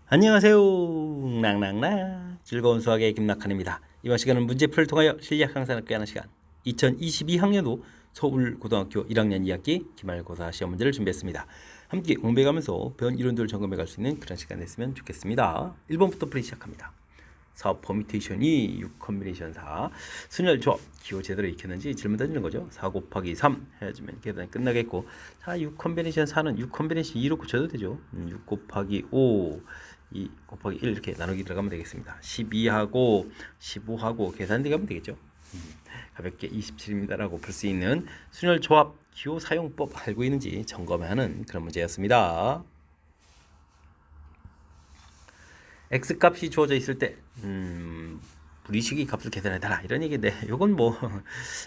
안녕하세요. 낭낭낭 즐거운 수학의 김낙한입니다. 이번 시간은 문제풀이를 통하여 실력 향상을 꾀하는 시간 2022학년도 서울고등학교 1학년 2학기 기말고사 시험 문제를 준비했습니다. 함께 공부해가면서 배운 이론들을 점검해 갈 수 있는 그런 시간 됐으면 좋겠습니다. 1번부터 풀이 시작합니다. 4 퍼뮤테이션이 6 컨비네이션 4 순열 조합 기호 제대로 익혔는지 질문 던지는 거죠. 4 곱하기 3 해주면 계산이 끝나겠고, 자, 6 컨비네이션 4는 6 컨비네이션 2로 고쳐도 되죠. 6 곱하기 5 2 곱하기 1 이렇게 나누기 들어가면 되겠습니다. 12하고 15하고 계산대 가면 되겠죠. 가볍게 27입니다 라고 풀 수 있는 순열 조합 기호 사용법 알고 있는지 점검하는 그런 문제였습니다. x값이 주어져 있을 때 무리식이 값을 계산해달라 이런 얘기인데, 요건 뭐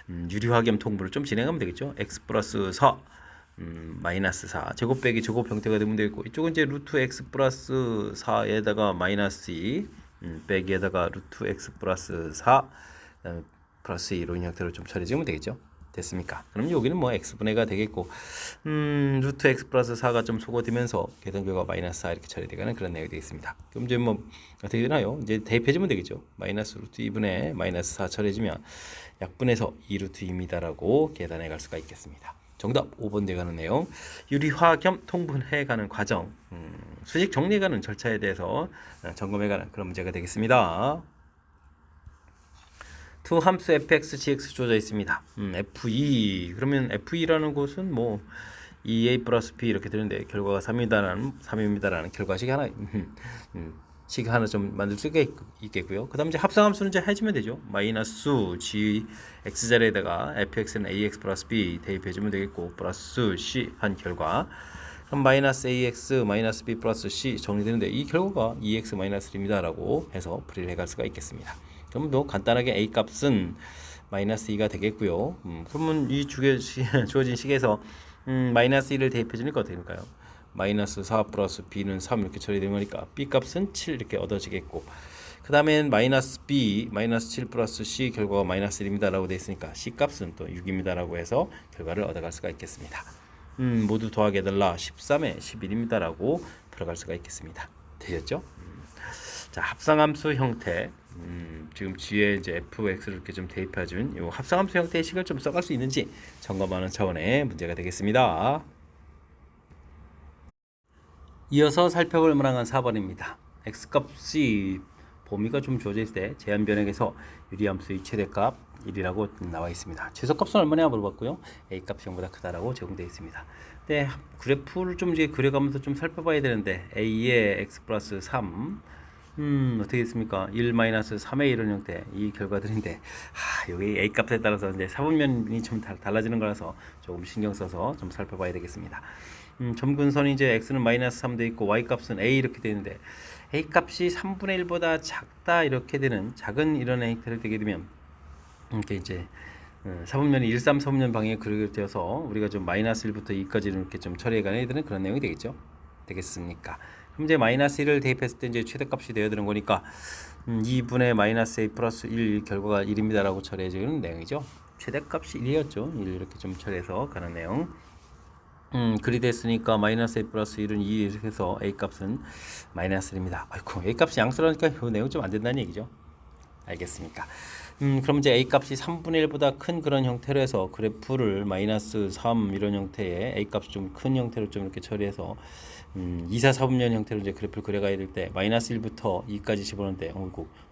유리화 겸 통분을 좀 진행하면 되겠죠. x 플러스 4 마이너스 4 제곱 빼기 제곱 형태가 되면 되겠고, 이쪽은 이제 루트 x 플러스 4에다가 마이너스 2 빼기에다가 루트 x 플러스 4 플러스 2 이런 형태로 좀 처리해주면 되겠죠. 됐습니까? 그럼 여기는 뭐 x분의가 되겠고, 루트 x 플러스 4가 좀 소거되면서 계산 결과 마이너스 4 이렇게 처리되가는 그런 내용이 되겠습니다. 그럼 이제 뭐 어떻게 되나요? 이제 대입해주면 되겠죠. 마이너스 루트 2분의 마이너스 4 처리해주면 약분해서 2루트 2입니다 라고 계산해 갈 수가 있겠습니다. 정답 5번 되가는 내용, 유리화 겸 통분해가는 과정, 수직 정리해가는 절차에 대해서 점검해가는 그런 문제가 되겠습니다. 두 함수 fx, gx 주어져 있습니다. f2 그러면 f2라는 것은 뭐 2a 플러스 b 이렇게 되는데 결과가 3입니다라는 결과식 하나 식 하나 좀 만들 수 있겠고요. 그 다음 이제 합성함수는 이제 해주면 되죠. 마이너스 g x 자리에다가 fx는 ax 플러스 b 대입해주면 되겠고, 플러스 c 한 결과, 그럼 마이너스 ax 마이너스 b 플러스 c 정리되는데 이 결과가 2x 마이너스 1입니다 라고 해서 풀이를 해갈 수가 있겠습니다. 그럼 또 간단하게 a 값은 마이너스 2가 되겠고요. 그러면 이 주어진 식에서 마이너스 1을 대입해 주니까 어떻게 될까요? 마이너스 4 플러스 b는 3 이렇게 처리되는 거니까 b 값은 7 이렇게 얻어지겠고, 그 다음엔 마이너스 b 마이너스 7 플러스 c 결과가 마이너스 1입니다 라고 되어 있으니까 c 값은 또 6입니다 라고 해서 결과를 얻어갈 수가 있겠습니다. 모두 더하게 해달라 13에 11입니다 라고 풀어갈 수가 있겠습니다. 되셨죠? 자, 합성함수 형태, 지금 G에 이제 fx를 이렇게 좀 대입해준 이 합성함수 형태의 식을 좀 써갈 수 있는지 점검하는 차원의 문제가 되겠습니다. 이어서 살펴볼 문항은 4번입니다. x값이 범위가 좀 주어져 있을 때 제한 변형에서 유리함수의 최대값 1이라고 나와 있습니다. 최소값은 얼마냐 물어봤고요. a값이 0보다 크다라고 제공되어 있습니다. 근데 그래프를 좀 이제 그려가면서 좀 살펴봐야 되는데, a의 x 플러스 3 어떻게 됐습니까? 1-3의 이런 형태 이 결과들인데, 여기 a 값에 따라서 이제 사분면이 좀 달라지는 거라서 조금 신경 써서 좀 살펴봐야 되겠습니다. 점근선이 이제 x는 마이너스 3 돼 있고 y 값은 a 이렇게 되는데, a 값이 3분의 1보다 작다 이렇게 되는 작은 이런 형태를 되게 되면 이렇게 이제 사분면이 1, 3, 사분면 방향에 그려져서 우리가 좀 마이너스 1부터 2까지 이렇게 좀 처리해가는 애들은 그런 내용이 되겠죠. 되겠습니까? 그럼 이제 마이너스 1을 대입했을 때 이제 최대값이 되어야 되는 거니까 2분의 마이너스 a 플러스 1 결과가 1입니다 라고 처리해주는 내용이죠. 최대값이 1이었죠. 1 이렇게 좀 처리해서 가는 내용. 그리 됐으니까 마이너스 a 플러스 1은 2 이렇게 해서 a 값은 마이너스 1입니다. 아이고, a 값이 양수라니까 이 내용 좀 안 된다는 얘기죠. 알겠습니까? 그럼 이제 a 값이 3분의 1보다 큰 그런 형태로 해서 그래프를 마이너스 3 이런 형태의 a 값이 좀 큰 형태로 좀 이렇게 처리해서 2, 4, 4분면 형태로 이제 그래프를 그려가야 될 때 마이너스 1부터 2까지 집어넣는데,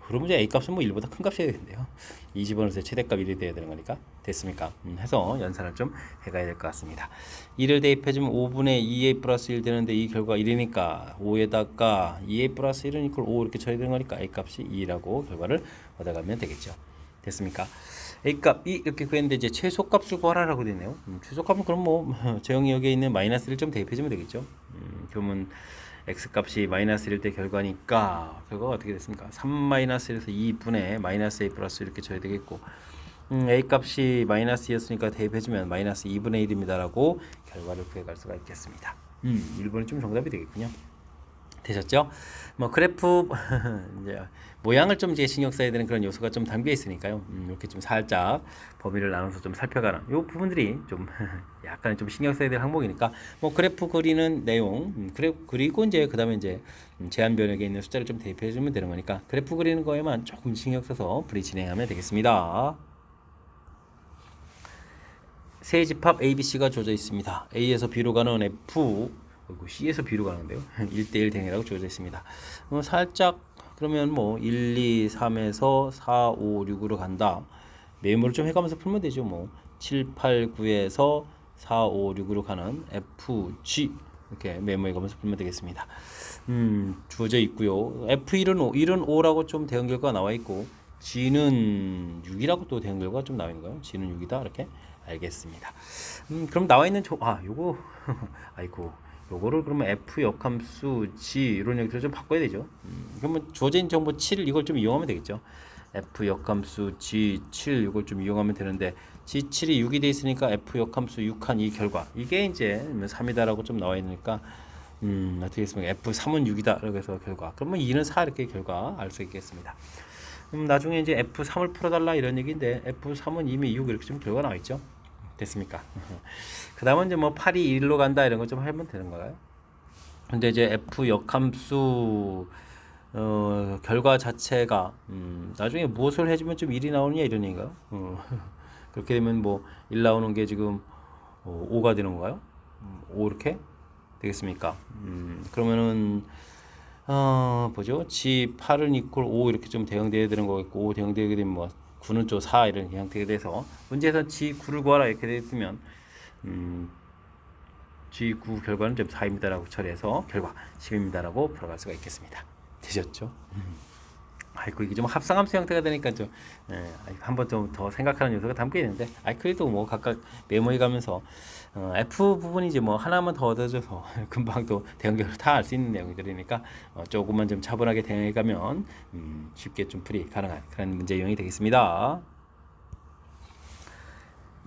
그러면 이제 a 값은 뭐 1보다 큰 값이 해야 되는데요. 2 집어넣어서 최대값 1이 돼야 되는 거니까. 됐습니까? 해서 연산을 좀 해가야 될 것 같습니다. 2를 대입해주면 5분의 2a 플러스 1 되는데 이 결과 1이니까 5에다가 2a 플러스 1은 이퀄 5 이렇게 처리되는 거니까 a 값이 2라고 결과를 얻어가면 되겠죠. 됐습니까? a 값이 이렇게 구했는데 이제 최소값을 구하라고 되네요. 최소값은 그럼 뭐 제형이 여기에 있는 마이너스 1을 좀 대입해주면 되겠죠. 그러면 x 값이 마이너스 1일 때 결과니까 결과가 어떻게 됐습니까? 3 마이너스 1에서 2분의 마이너스 a 플러스 이렇게 줘야 되겠고, a 값이 마이너스 2였으니까 대입해주면 마이너스 2분의 1입니다 라고 결과를 구해갈 수가 있겠습니다. 1번이 좀 정답이 되겠군요. 되셨죠? 뭐 그래프 이제 모양을 좀 이제 신경 써야 되는 그런 요소가 좀 담겨 있으니까요. 이렇게 좀 살짝 범위를 나눠서 좀 살펴가는 요 부분들이 좀 약간 좀 신경 써야 될 항목이니까 뭐 그래프 그리는 내용, 그리고 이제 그다음에 이제 제한 변역에 있는 숫자를 좀 대입해 주면 되는 거니까 그래프 그리는 거에만 조금 신경 써서 풀이 진행하면 되겠습니다. 세 집합 ABC가 주어져 있습니다. A에서 B로 가는 F, C에서 B로 가는데요. 1대1 대응이라고 주어져 있습니다. 살짝 그러면 뭐 1, 2, 3에서 4, 5, 6으로 간다. 메모를 좀 해가면서 풀면 되죠. 뭐 7, 8, 9에서 4, 5, 6으로 가는 F, G 이렇게 메모해가면서 풀면 되겠습니다. 주어져 있고요. F1은 5, 1은 5라고 좀 대응 결과가 나와 있고 G는 6이라고 또 대응 결과가 좀 나와 있는 거예요. G는 6이다 이렇게 알겠습니다. 그럼 나와 있는 요거 아이고 요거를 그러면 F 역함수 G 이런 형태로 좀 바꿔야 되죠. 그러면 주어진 정보 7 이걸 좀 이용하면 되겠죠. F 역함수 G 7 이걸 좀 이용하면 되는데 G7이 6이 돼 있으니까 F 역함수 6한 이 결과 이게 이제 3이다라고 좀 나와 있으니까 어떻게 했습니까? F3은 6이다 이렇게 해서 결과 그러면 2는 4 이렇게 결과 알 수 있겠습니다. 나중에 이제 F3을 풀어달라 이런 얘기인데 F3은 이미 6 이렇게 좀 결과 나와 있죠. 됐습니까? 그 다음은 이제 뭐 8이 1로 간다 이런 거 좀 하면 되는 거예요. 근데 이제 F 역함수 결과 자체가 나중에 무엇을 해주면 좀 1이 나오느냐 이런 얘기인가요? 그렇게 되면 뭐 1 나오는 게 지금 5가 되는 건가요? 5 이렇게 되겠습니까? 그러면은 뭐죠? G8은 이퀄 5 이렇게 좀 대응되어야 되는 거겠고 5 대응되게 되면 뭐 9는 또 4 이런 형태가 돼서 문제에서 G9를 구하라 이렇게 됐으면 G9 결과는 좀 4입니다라고 처리해서 결과 10입니다라고 풀어갈 수가 있겠습니다. 되셨죠? 아이고 이게 좀 합성함수 형태가 되니까 좀 한번 좀 더 생각하는 요소가 담겨 있는데 그래도 뭐 각각 메모해 가면서 F 부분이 이제 뭐 하나만 더 얻어줘서 금방 또 대응결을 다 알 수 있는 내용들이니까 조금만 좀 차분하게 대응해 가면 쉽게 좀 풀이 가능한 그런 문제 유형이 되겠습니다.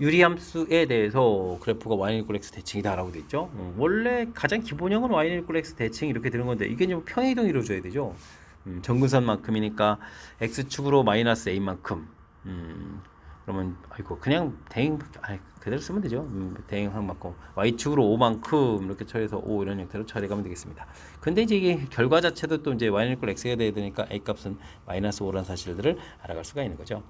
유리함수에 대해서 그래프가 y=x 대칭이다라고 돼 있죠. 원래 가장 기본형은 y=x 대칭 이렇게 되는 건데 이게 이제 평행이동 이루어져야 되죠. 정근선만큼이니까 x축으로 마이너스 a만큼. 그러면 그냥 대응 그대로 쓰면 되죠. 대응항 맞고 y축으로 5만큼 이렇게 처리해서 5 이런 형태로 처리하면 되겠습니다. 근데 이제 이게 결과 자체도 또 이제 y=x가 돼야 되니까 a 값은 마이너스 5라는 사실들을 알아갈 수가 있는 거죠.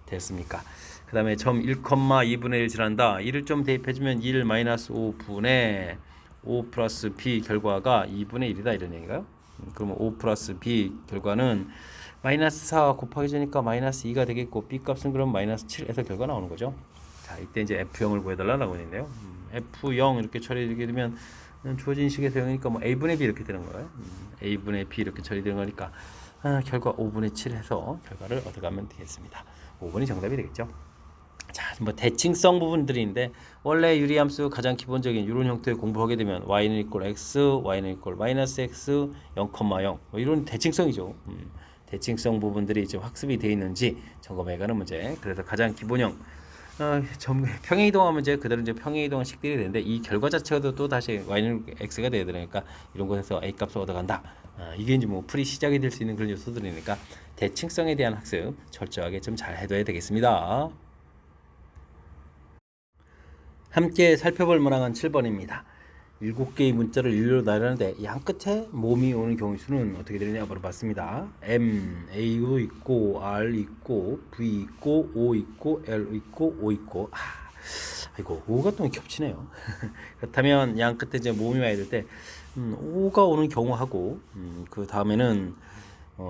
됐습니까? 그 다음에 점 1,2분의 1 지난다. 1을 좀 대입해주면 1 마이너스 5분의 5 플러스 b 결과가 2분의 1이다 이런 얘기인가요? 그러면 5 플러스 b 결과는 마이너스 4 곱하기 주니까 마이너스 2가 되겠고 b 값은 그럼 마이너스 7에서 결과 나오는 거죠. 자 이때 이제 F0을 구해달라고 했는데요. F0 이렇게 처리되게 되면 주어진 식에서 0이니까 뭐 a분의 b 이렇게 되는 거예요. a분의 b 이렇게 처리되는 거니까 결과 5분의 7 해서 결과를 얻어가면 되겠습니다. 5번이 정답이 되겠죠. 자, 뭐 대칭성 부분들인데 원래 유리함수 가장 기본적인 이런 형태를 공부하게 되면 y는 이퀄 x, y는 이퀄 마이너스 x, 0,0 뭐 이런 대칭성이죠. 대칭성 부분들이 지금 학습이 되어 있는지 점검해가는 문제. 그래서 가장 기본형 평행이동화 문제 그대로 이제 평행이동한 식들이 되는데 이 결과 자체가 또 다시 y는 x가 돼야 되니까 이런 곳에서 a 값을 얻어간다. 이게 이제 뭐 풀이 시작이 될 수 있는 그런 요소들이니까 대칭성에 대한 학습 철저하게 좀 잘 해둬야 되겠습니다. 함께 살펴볼 문항은 7번입니다. 7개의 문자를 일렬로 나열하는데 양 끝에 몸이 오는 경우 수는 어떻게 되느냐 바로 봤습니다. M, A도 있고 R 있고 V 있고 O 있고 L 있고 O 있고 이거 O가 또 겹치네요. 그렇다면 양 끝에 이제 몸이 와야 될 때 O가 오는 경우하고 그 다음에는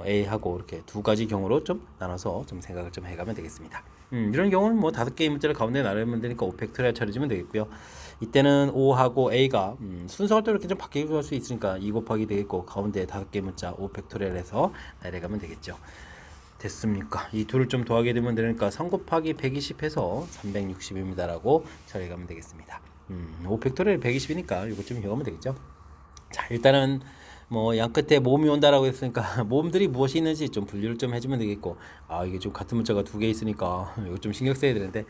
A하고 이렇게 두 가지 경우로 좀 나눠서 좀 생각을 좀 해가면 되겠습니다. 이런 경우는 뭐 5개의 문자를 가운데 나누면 되니까 5팩토리얼 처리해주면 되겠고요. 이때는 O하고 A가 순서가 또 이렇게 좀 바뀌게 할 수 있으니까 2 곱하기 되겠고 가운데 5개의 문자 5팩토리얼에서 내려가면 되겠죠. 됐습니까? 이 둘을 좀 더하게 되면 되니까 3 곱하기 120 해서 360입니다 라고 처리해가면 되겠습니다. 5팩토리얼 120이니까 이거 좀 이용하면 되겠죠. 자 일단은 뭐 양 끝에 몸이 온다라고 했으니까 몸들이 무엇이 있는지 좀 분류를 좀 해주면 되겠고 이게 좀 같은 문자가 2개 있으니까 이거 좀 신경 써야 되는데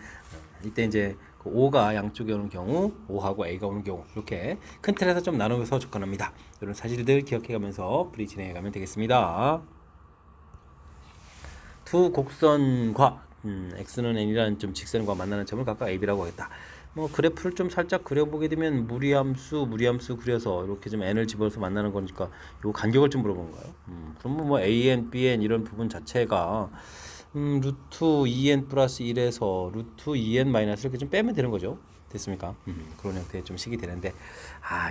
이때 이제 그 5가 양쪽에 오는 경우 5하고 A가 오는 경우 이렇게 큰 틀에서 좀 나누면서 접근합니다. 이런 사실들 기억해가면서 풀이 진행해가면 되겠습니다. 두 곡선과 x는 n이라는 좀 직선과 만나는 점을 각각 ab라고 하겠다. 뭐 그래프를 좀 살짝 그려보게 되면 무리함수 그려서 이렇게 좀 n을 집어서 만나는 거니까 요 간격을 좀 물어본 거예요. 그러면 뭐 an, bn 이런 부분 자체가 루트 2n 플러스 1에서 루트 2n 마이너스 이렇게 좀 빼면 되는 거죠. 됐습니까? 그런 형태의 좀 식이 되는데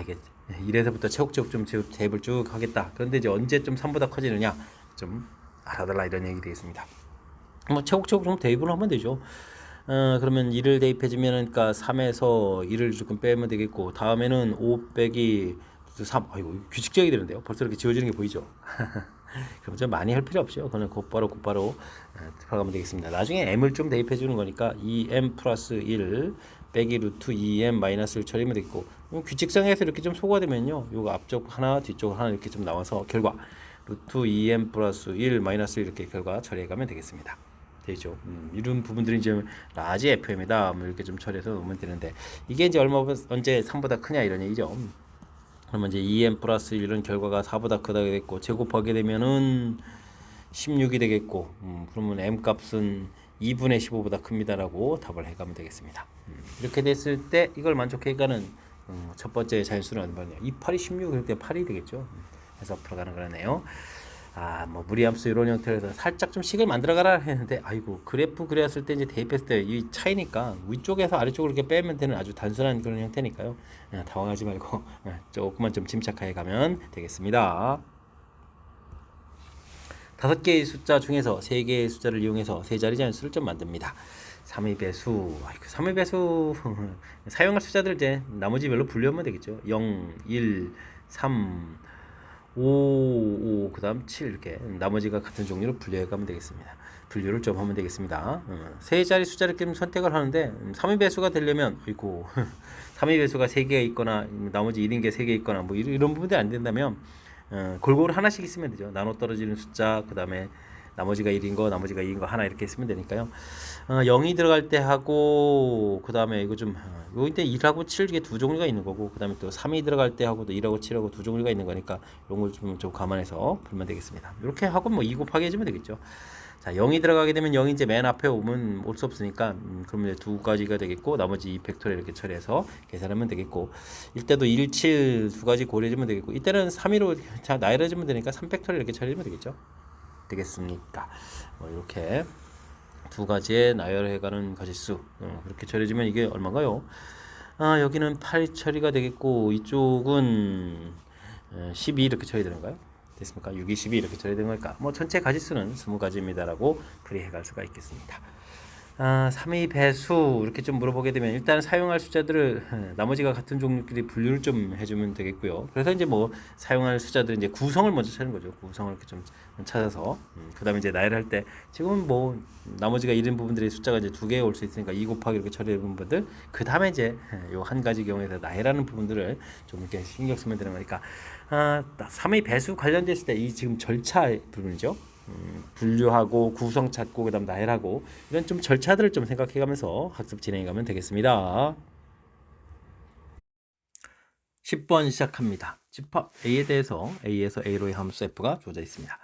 이게 1에서부터 차곡차곡 좀 대입을 쭉 하겠다. 그런데 이제 언제 좀 3보다 커지느냐 좀 알아달라 이런 얘기 되겠습니다. 뭐 차곡차곡 좀 대입을 하면 되죠. 그러면 2를 대입해주면 그러니까 3에서 2를 조금 빼면 되겠고 다음에는 5 빼기 3 아이고 규칙적이 되는데요. 벌써 이렇게 지워지는 게 보이죠. 그럼 좀 많이 할 필요 없죠. 그냥 곧바로 들어가면 되겠습니다. 나중에 m을 좀 대입해 주는 거니까 2m 플러스 1 빼기 루트 2m 마이너스 1 처리면 되겠고 규칙상에서 이렇게 좀 소거되면요. 요거 앞쪽 하나 뒤쪽 하나 이렇게 좀 나와서 결과 루트 2m 플러스 1 마이너스 1 이렇게 결과 처리해 가면 되겠습니다. 되죠. 이런 부분들이 이제 라지 FM이다. 뭐 이렇게 좀 처리해서 놓으면 되는데 이게 이제 언제 3보다 크냐 이런 얘기죠. 그러면 이제 2m 플러스 1은 결과가 4보다 크다 되겠고 제곱하게 되면은 16이 되겠고 그러면 m 값은 2분의 15보다 큽니다라고 답을 해가면 되겠습니다. 이렇게 됐을 때 이걸 만족해가는 첫 번째 자연수는 얼마냐? 2, 8이 16 그럴 때 8이 되겠죠. 해서 풀어가는 거라네요. 뭐 무리함수 이런 형태에서 살짝 좀 식을 만들어가라 했는데 아이고 그래프 그렸을 때 이제 대입했을 때 이 차이니까 위쪽에서 아래쪽으로 이렇게 빼면 되는 아주 단순한 그런 형태니까요. 당황하지 말고 조금만 좀 침착하게 가면 되겠습니다. 5개의 숫자 중에서 3개의 숫자를 이용해서 세 자리 자연수를 좀 만듭니다. 3의 배수, 3의 배수 사용할 숫자들 이제 나머지 별로 분류하면 되겠죠. 0, 1, 3, 5, 그 다음 7 이렇게 나머지가 같은 종류로 분류해 가면 되겠습니다. 분류를 좀 하면 되겠습니다. 세 자리 숫자를 좀 선택을 하는데 3의 배수가 되려면 3의 배수가 3개 있거나 나머지 1인 게 3개 있거나 뭐 이런 부분들이 안 된다면 골고루 하나씩 있으면 되죠. 나눠 떨어지는 숫자 그 다음에 나머지가 1인 거 나머지가 2인 거 하나 이렇게 쓰면 되니까요. 0이 들어갈 때 하고 그 다음에 이거 좀 여기때 1하고 7 이게 두 종류가 있는 거고 그 다음에 또 3이 들어갈 때 하고 또 1하고 7하고 두 종류가 있는 거니까 이런 걸 좀 감안해서 풀면 되겠습니다. 이렇게 하고 뭐 2 곱하기 해주면 되겠죠. 자 0이 들어가게 되면 0이 이제 맨 앞에 오면 올 수 없으니까 그러면 이제 두 가지가 되겠고 나머지 2 팩토리얼 이렇게 처리해서 계산하면 되겠고 이때도 1, 7 두 가지 고려해주면 되겠고 이때는 3위로 나열해주면 되니까 3 팩토리얼 이렇게 처리하면 되겠죠. 되겠습니까? 뭐 이렇게 두 가지의 나열해가는 가지수 그렇게 처리해주면 이게 얼마인가요? 여기는 8 처리가 되겠고 이쪽은 12 이렇게 처리되는가요? 됐습니까? 6, 2, 12 이렇게 처리되는 거니까 뭐 전체 가지수는 20가지입니다라고 풀이해갈 수가 있겠습니다. 3의 배수 이렇게 좀 물어보게 되면 일단 사용할 숫자들을 나머지가 같은 종류끼리 분류를 좀 해주면 되겠고요. 그래서 이제 뭐 사용할 숫자들 이제 구성을 먼저 찾는 거죠. 구성을 이렇게 좀 찾아서 그다음에 이제 나열할 때 지금은 뭐 나머지가 이런 부분들이 숫자가 이제 2개 올 수 있으니까 2 곱하기 이렇게 처리되는 부분들 그다음에 이제 요 한 가지 경우에서 나열하는 부분들을 좀 이렇게 신경 쓰면 되는 거니까 3의 배수 관련됐을 때 이 지금 절차 부분이죠. 분류하고 구성 찾고 그다음 나열하고 이런 좀 절차들을 좀 생각해가면서 학습 진행해가면 되겠습니다. 10번 시작합니다. 집합 A에 대해서 A에서 A로의 함수 F가 주어져 있습니다.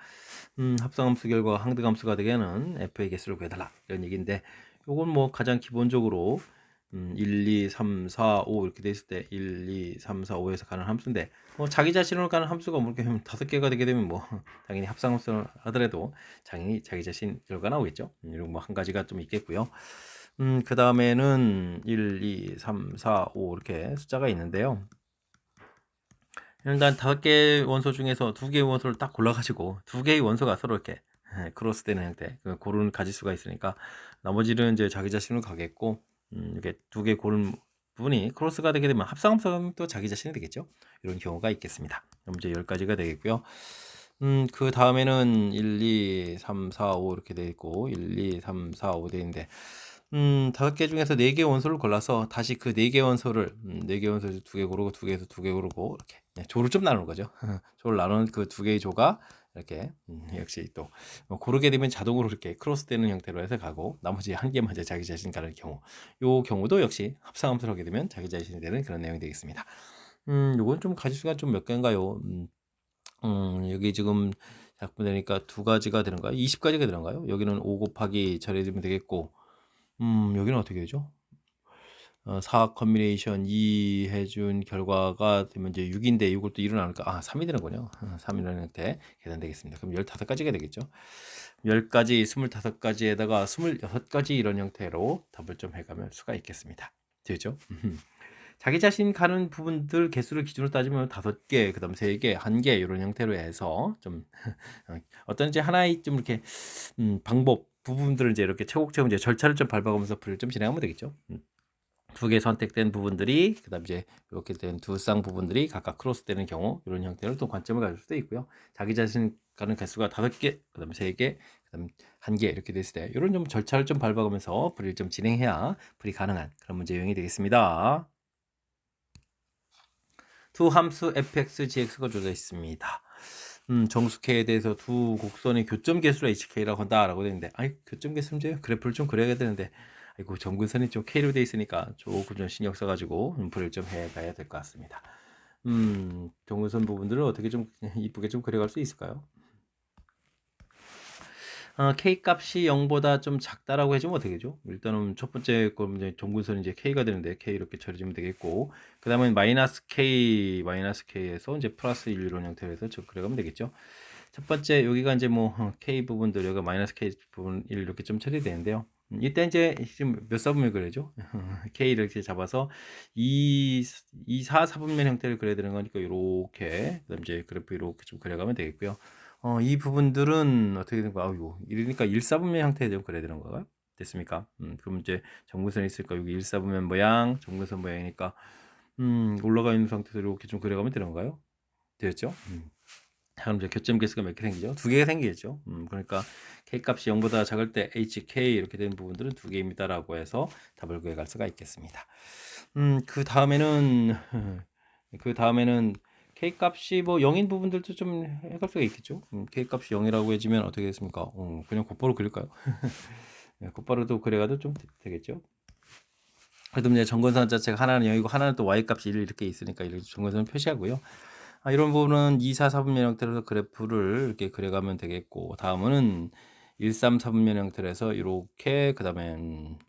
합성함수 결과가 항등함수가 되게는 F의 개수를 구해달라 이런 얘기인데 요건 뭐 가장 기본적으로 1, 2, 3, 4, 5 이렇게 돼 있을 때 1, 2, 3, 4, 5에서 가는 함수인데 뭐 자기 자신으로 가는 함수가 뭐 이렇게 5개가 되게 되면 뭐 당연히 합성함수를 하더라도 당연히 자기 자신 결과 나오겠죠. 이런 뭐 한 가지가 좀 있겠고요. 그 다음에는 1, 2, 3, 4, 5 이렇게 숫자가 있는데요. 일단 5개의 원소 중에서 2개의 원소를 딱 골라가지고 2개의 원소가 서로 이렇게 크로스되는 형태 고르는 가지수가 있으니까 나머지는 이제 자기 자신으로 가겠고 이렇게 2개 고른 부분이 크로스가 되게 되면 합성함수는 또 자기 자신이 되겠죠. 이런 경우가 있겠습니다. 그럼 이제 10가지가 되겠고요. 그 다음에는 1, 2, 3, 4, 5 이렇게 되어 있고 1, 2, 3, 4, 5 되어 있는데 5개 중에서 4개 원소를 골라서 다시 그 4개 원소를 4개 원소를 2개 고르고 2개에서 2개 고르고 이렇게 조를 좀 나누는 거죠. 조를 나누는 그 2개의 조가 이렇게 역시 또 고르게 되면 자동으로 이렇게 크로스되는 형태로 해서 가고 나머지 한 개만 이제 자기 자신 가는 경우 요 경우도 역시 합성함수를 하게 되면 자기 자신이 되는 그런 내용이 되겠습니다. 요건 좀 가지수가 좀 몇 개인가요? 여기 지금 자꾸 되니까 두 가지가 되는가요? 20가지가 되는가요? 여기는 5 곱하기 처리해주면 되겠고 여기는 어떻게 되죠? 4 컨비네이션 2 해준 결과가 되면 이제 6인데 이걸 또 1로 나누니까 3이 되는군요. 3이라는 형태 계산되겠습니다. 그럼 15가지가 되겠죠. 10가지, 25가지에다가 26가지 이런 형태로 답을 좀 해가면 수가 있겠습니다. 되죠? 자기 자신 가는 부분들 개수를 기준으로 따지면 5개, 그 다음 3개, 1개 이런 형태로 해서 좀 어떤 이제 하나의 좀 이렇게 방법 부분들을 이제 이렇게 차곡차곡 이제 절차를 좀 밟아가면서 풀이를 좀 진행하면 되겠죠. 두 개 선택된 부분들이 그다음 이제 이렇게 된 두 쌍 부분들이 각각 크로스되는 경우 이런 형태로 또 관점을 가질 수도 있고요. 자기 자신 가는 개수가 5개, 그다음 3개, 그다음 1개 이렇게 됐을 때 이런 좀 절차를 좀 밟아가면서 풀이를 좀 진행해야 풀이 가능한 그런 문제 유형이 되겠습니다. 두 함수 fx, gx가 주어져 있습니다. 정수 k에 대해서 두 곡선의 교점 개수를 hk라고 한다라고 되어 있는데 교점 개수 문제요? 그래프를 좀 그려야 되는데 아이고 점근선이 좀 K로 되어 있으니까 조금 좀 신경 써가지고 풀이를 좀 해봐야 될 것 같습니다. 점근선 부분들을 어떻게 좀 이쁘게 좀 그려갈 수 있을까요? K 값이 0보다 좀 작다라고 해주면 어떻게 되죠? 일단은 첫 번째 거 이제 점근선이 이제 K가 되는데 K 이렇게 처리해주면 되겠고 그 다음에 마이너스 K에서 이제 플러스 1 이런 형태로 해서 그려가면 되겠죠. 첫 번째 여기가 이제 뭐 K 부분들 여기가 마이너스 K 부분 1 이렇게 좀 처리되는데요. 이때 이제 지금 몇 사분면 그려야죠? K를 이렇게 잡아서 4 사분면 형태를 그려야 되는 거니까 이렇게 그다음 이제 그래프 이렇게 좀 그려가면 되겠고요. 이 부분들은 어떻게 된 거야? 아이고 이러니까 1사분면 형태에 좀 그려야 되는 건가요? 됐습니까? 그럼 이제 점근선이 있을까? 여기 1사분면 모양, 점근선 모양이니까 올라가 있는 상태에서 이렇게 좀 그려가면 되는 건가요? 되었죠? 자, 그럼 이제 교점 개수가 몇 개 생기죠? 2개가 생기겠죠. 그러니까 k 값이 0보다 작을 때 hk 이렇게 되는 부분들은 2개입니다라고 해서 답을 구해갈 수가 있겠습니다. 그 다음에는 k 값이 뭐 0인 부분들도 좀 해갈 수가 있겠죠. k 값이 0이라고 해주면 어떻게 됐습니까? 그냥 곧바로 그릴까요? 네, 곧바로도 그래가도 좀 되겠죠. 그래도 이제 정근선 자체가 하나는 0이고 하나는 또 y 값이 1 이렇게 있으니까 이렇게 정근선을 표시하고요. 이런 부분은 2, 4, 4분면 형태로 그래프를 이렇게 그려가면 되겠고 다음은 1, 3, 4분면 형태로 해서 이렇게 그 다음에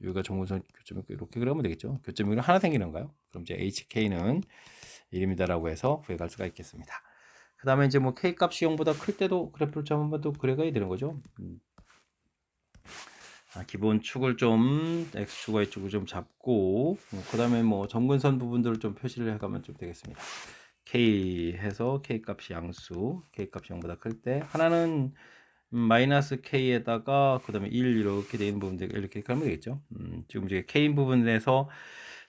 여기가 정근선 교점 이렇게 그려가면 되겠죠. 교점이 하나 생기는 건가요? 그럼 이제 HK는 1입니다라고 해서 구해갈 수가 있겠습니다. 그 다음에 이제 뭐 K 값이 0보다 클 때도 그래프를 좀 한번 또 그려가야 되는 거죠. 기본 축을 좀 X축과 Y축을 좀 잡고 그 다음에 뭐 점근선 부분들을 좀 표시를 해가면 좀 되겠습니다. K 해서 K 값이 양수, K 값이 0보다 클 때 하나는 마이너스 K에다가 그 다음에 1 이렇게 되어 있는 부분들 이렇게 하면 되겠죠. 지금 이제 K인 부분에서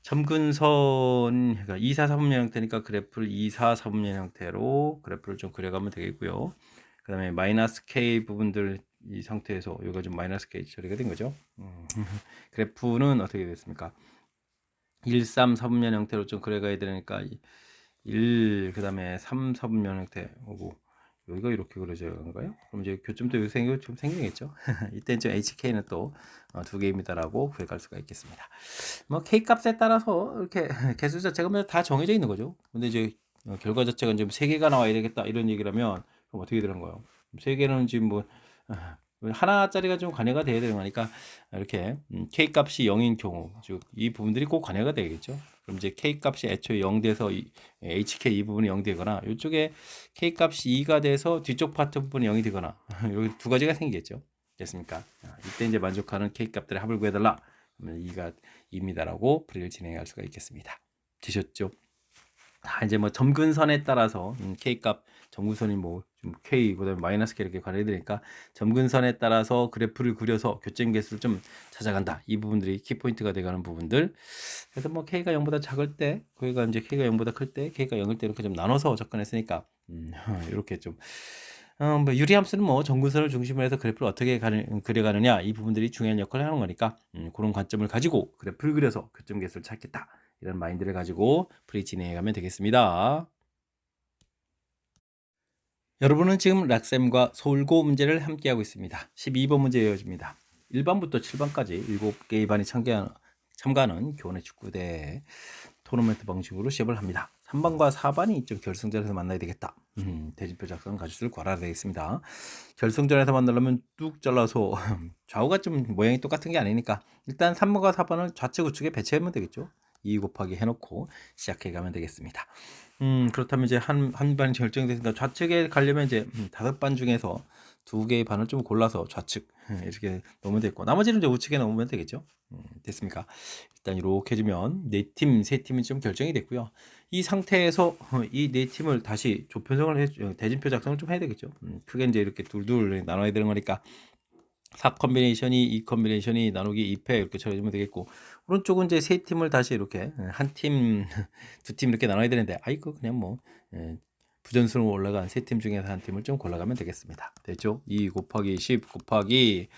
점근선 그러니까 2, 4, 4분면 형태니까 그래프를 2, 4, 4분면 형태로 그래프를 좀 그려가면 되겠고요. 그 다음에 마이너스 K 부분들 이 상태에서 여기가 좀 마이너스 K 처리가 된 거죠. 그래프는 어떻게 됐습니까? 1, 3, 4분면 형태로 좀 그려가야 되니까 1, 그 다음에 3, 4분면 형태 오고 여기가 이렇게 그려져야 하는가요? 그럼 이제 교점도 여기 좀 생기겠죠? 이때 좀 HK는 또 2개입니다라고 구해갈 수가 있겠습니다. 뭐 K 값에 따라서 이렇게 개수 자체가 뭐 다 정해져 있는 거죠. 근데 이제 결과 자체가 지금 3개가 나와야 되겠다 이런 얘기라면 그럼 어떻게 되는 거예요? 3개는 지금 뭐 하나짜리가 좀 관여가 돼야 되는 거니까 이렇게 K 값이 0인 경우 즉 이 부분들이 꼭 관여가 되겠죠. 그럼 이제 K 값이 애초에 0 돼서 HK 이 부분이 0 되거나 이쪽에 K 값이 2가 돼서 뒤쪽 파트 부분이 0이 되거나 여기 두 가지가 생기겠죠. 됐습니까? 이때 이제 만족하는 K 값들의 합을 구해달라. 그러면 2가 2입니다라고 풀이를 진행할 수가 있겠습니다. 되셨죠? 이제 뭐 점근선에 따라서 K 값 점근선이 뭐 좀 K 그다음에 마이너스 K 이렇게 관련이 되니까 점근선에 따라서 그래프를 그려서 교점 개수를 좀 찾아간다. 이 부분들이 키포인트가 되가는 부분들. 그래서 뭐 K가 0보다 작을 때, 거기가 이제 K가 0보다 클 때, K가 0일 때 이렇게 좀 나눠서 접근했으니까 이렇게 좀 뭐 유리함수는 뭐 점근선을 중심으로 해서 그래프를 어떻게 그려가느냐 이 부분들이 중요한 역할을 하는 거니까 그런 관점을 가지고 그래프를 그려서 교점 개수를 찾겠다. 이런 마인드를 가지고 풀이 진행해 가면 되겠습니다. 여러분은 지금 락쌤과 서울고 문제를 함께하고 있습니다. 12번 문제 이어집니다. 1반부터 7반까지 7개의 반이 참가하는 교내 축구대회 토너먼트 방식으로 시합을 합니다. 3반과 4반이 좀 결승전에서 만나야 되겠다. 대진표 작성 가지수를 구하라 되겠습니다. 결승전에서 만나려면 뚝 잘라서 좌우가 좀 모양이 똑같은 게 아니니까 일단 3반과 4반을 좌측 우측에 배치하면 되겠죠. 2 곱하기 해놓고 시작해 가면 되겠습니다. 그렇다면 이제 한 반이 결정됐으니까 좌측에 가려면 이제 5반 중에서 2개의 반을 좀 골라서 좌측 이렇게 넣으면 되겠고 나머지는 이제 우측에 넣으면 되겠죠. 됐습니까? 일단 이렇게 해주면 4팀, 3팀이 좀 결정이 됐고요. 이 상태에서 이 4팀을 다시 대진표 작성을 좀 해야 되겠죠. 크게 이제 이렇게 둘둘 나눠야 되는 거니까 4 컨비네이션이 2 컨비네이션이 나누기 2패 이렇게 처리해주면 되겠고 오른쪽은 이제 3팀을 다시 이렇게 한 팀, 2팀 이렇게 나눠야 되는데 아이고 그냥 뭐 부전수로 올라간 3팀 중에서 한 팀을 좀 골라가면 되겠습니다. 됐죠? 2 곱하기 10 곱하기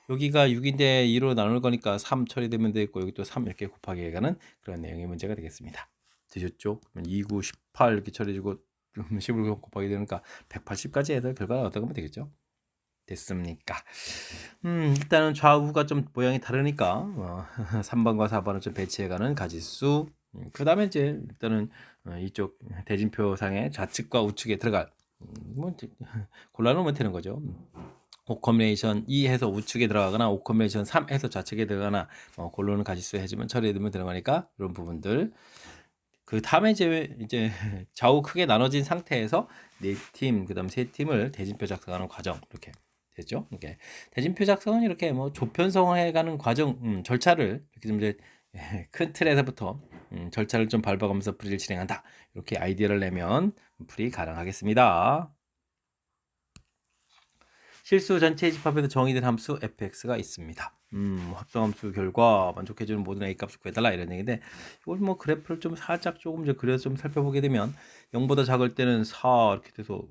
여기가 6인데 2로 나눌 거니까 3 처리되면 되겠고 여기 또 3 이렇게 곱하기 해가는 그런 내용의 문제가 되겠습니다. 되셨죠? 2, 9, 18 이렇게 처리해주고 10을 곱하기 되니까 180까지 해서 결과가 어떻게 하면 되겠죠? 됐습니까? 일단은 좌우가 좀 모양이 다르니까 3번과 4번을 좀 배치해가는 가지수. 그 다음에 이제 일단은 이쪽 대진표상의 좌측과 우측에 들어갈 뭐 골라놓으면 되는 거죠. 5 컨비네이션 2 해서 우측에 들어가거나 5 컨비네이션 3 해서 좌측에 들어가거나 골라놓은 가지수 해주면 처리해두면 되는 거니까 이런 부분들. 그 다음에 이제 좌우 크게 나눠진 상태에서 4팀, 그 다음 3팀을 대진표 작성하는 과정 이렇게 됐죠? 이렇게 대진표 작성은 이렇게 뭐 조편성해가는 과정 절차를 이렇게 좀 이제 큰 틀에서부터 절차를 좀 밟아가면서 풀이를 진행한다. 이렇게 아이디어를 내면 풀이 가능하겠습니다. 실수 전체 집합에서 정의된 함수 fx가 있습니다. 합성함수 결과 만족해주는 모든 a 값을 구해달라 이런 얘기인데 이걸 뭐 그래프를 좀 살짝 조금 이제 그려서 좀 살펴보게 되면 0보다 작을 때는 4 이렇게 돼서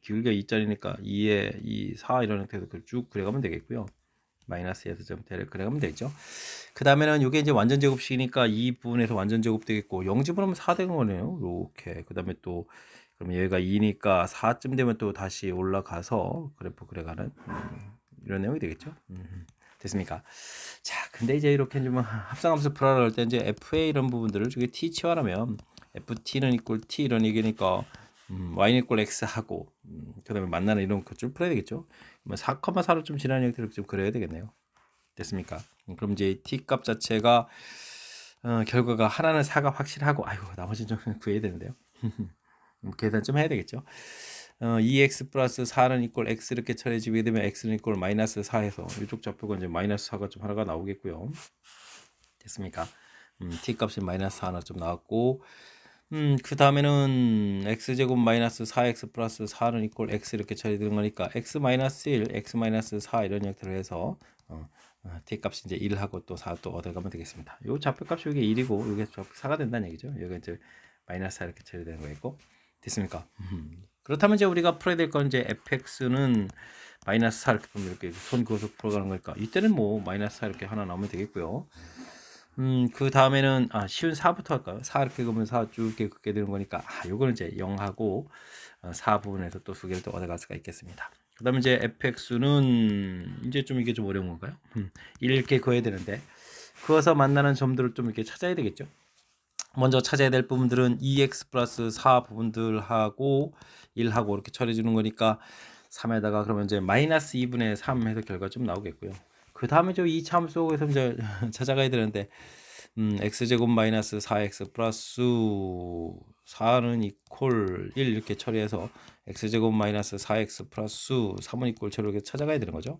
기울기가 2짜리니까 2에 2, 4 이런 형태로 쭉 그려가면 되겠고요. 마이너스 2에서 대를 그려가면 되죠. 그 다음에는 이게 이제 완전 제곱식이니까 이 부분에서 완전 제곱 되겠고 0집으로하면 4 되는 거네요. 이렇게 그 다음에 또 그럼 얘가 2니까 4쯤 되면 또 다시 올라가서 그래프 그려가는 이런 내용이 되겠죠. 됐습니까? 자, 근데 이제 이렇게 좀 합성함수 풀어라 할 때 이제 FA 이런 부분들을 저기 T 치환하면 FT는 이꼴 T 이런 얘기니까 Y는 이꼴 X 하고 그 다음에 만나는 이런 것좀 풀어야 되겠죠. 4,4로 좀 지나는 형태로 좀 그려야 되겠네요. 됐습니까? 그럼 이제 T 값 자체가 결과가 하나는 4가 확실하고 아이고 나머지는 좀 구해야 되는데요. 계산 좀 해야 되겠죠. 2x 플러스 4는 이꼴 x 이렇게 처리해지게 되면 x는 이꼴 마이너스 4해서 이쪽 좌표가 이제 마이너스 4가 좀 하나가 나오겠고요. 됐습니까? t 값이 마이너스 4 하나 좀 나왔고 그 다음에는 x제곱 마이너스 4x 플러스 4는 이꼴 x 이렇게 처리되는 거니까 x 마이너스 1, x 마이너스 4 이런 형태로 해서 t 값이 이제 1하고 또 4 또 얻어가면 되겠습니다. 요 좌표 값이 이게 1이고 이게 좌표 4가 된다는 얘기죠. 여기가 이제 마이너스 4 이렇게 처리되는 거겠고 됐습니까? 그렇다면 이제 우리가 풀어야 될 건 이제 fx는 마이너스 4 이렇게 보면 이렇게 손 그어서 풀어가는 거니까 이때는 뭐 마이너스 4 이렇게 하나 나오면 되겠고요. 그 다음에는 쉬운 4부터 할까요? 4 이렇게 그으면 4 쭉 이렇게 긋게 되는 거니까 요거는 이제 0하고 4 부분에서 또 2개를 또 얻어갈 수가 있겠습니다. 그 다음에 이제 fx는 이제 좀 이게 좀 어려운 건가요? 이렇게 그어야 되는데 그어서 만나는 점들을 좀 이렇게 찾아야 되겠죠. 먼저 찾아야 될 부분들은 2x 플러스 4 부분들하고 1하고 이렇게 처리해 주는 거니까 3에다가 그러면 이제 마이너스 2분의 3 해서 결과 좀 나오겠고요. 그 다음에 이 참수에서 이제 찾아가야 되는데 x제곱 마이너스 4x 플러스 4는 이퀄 1 이렇게 처리해서 x제곱 마이너스 4x 플러스 3은 이퀄 처리를 이렇게 찾아가야 되는 거죠.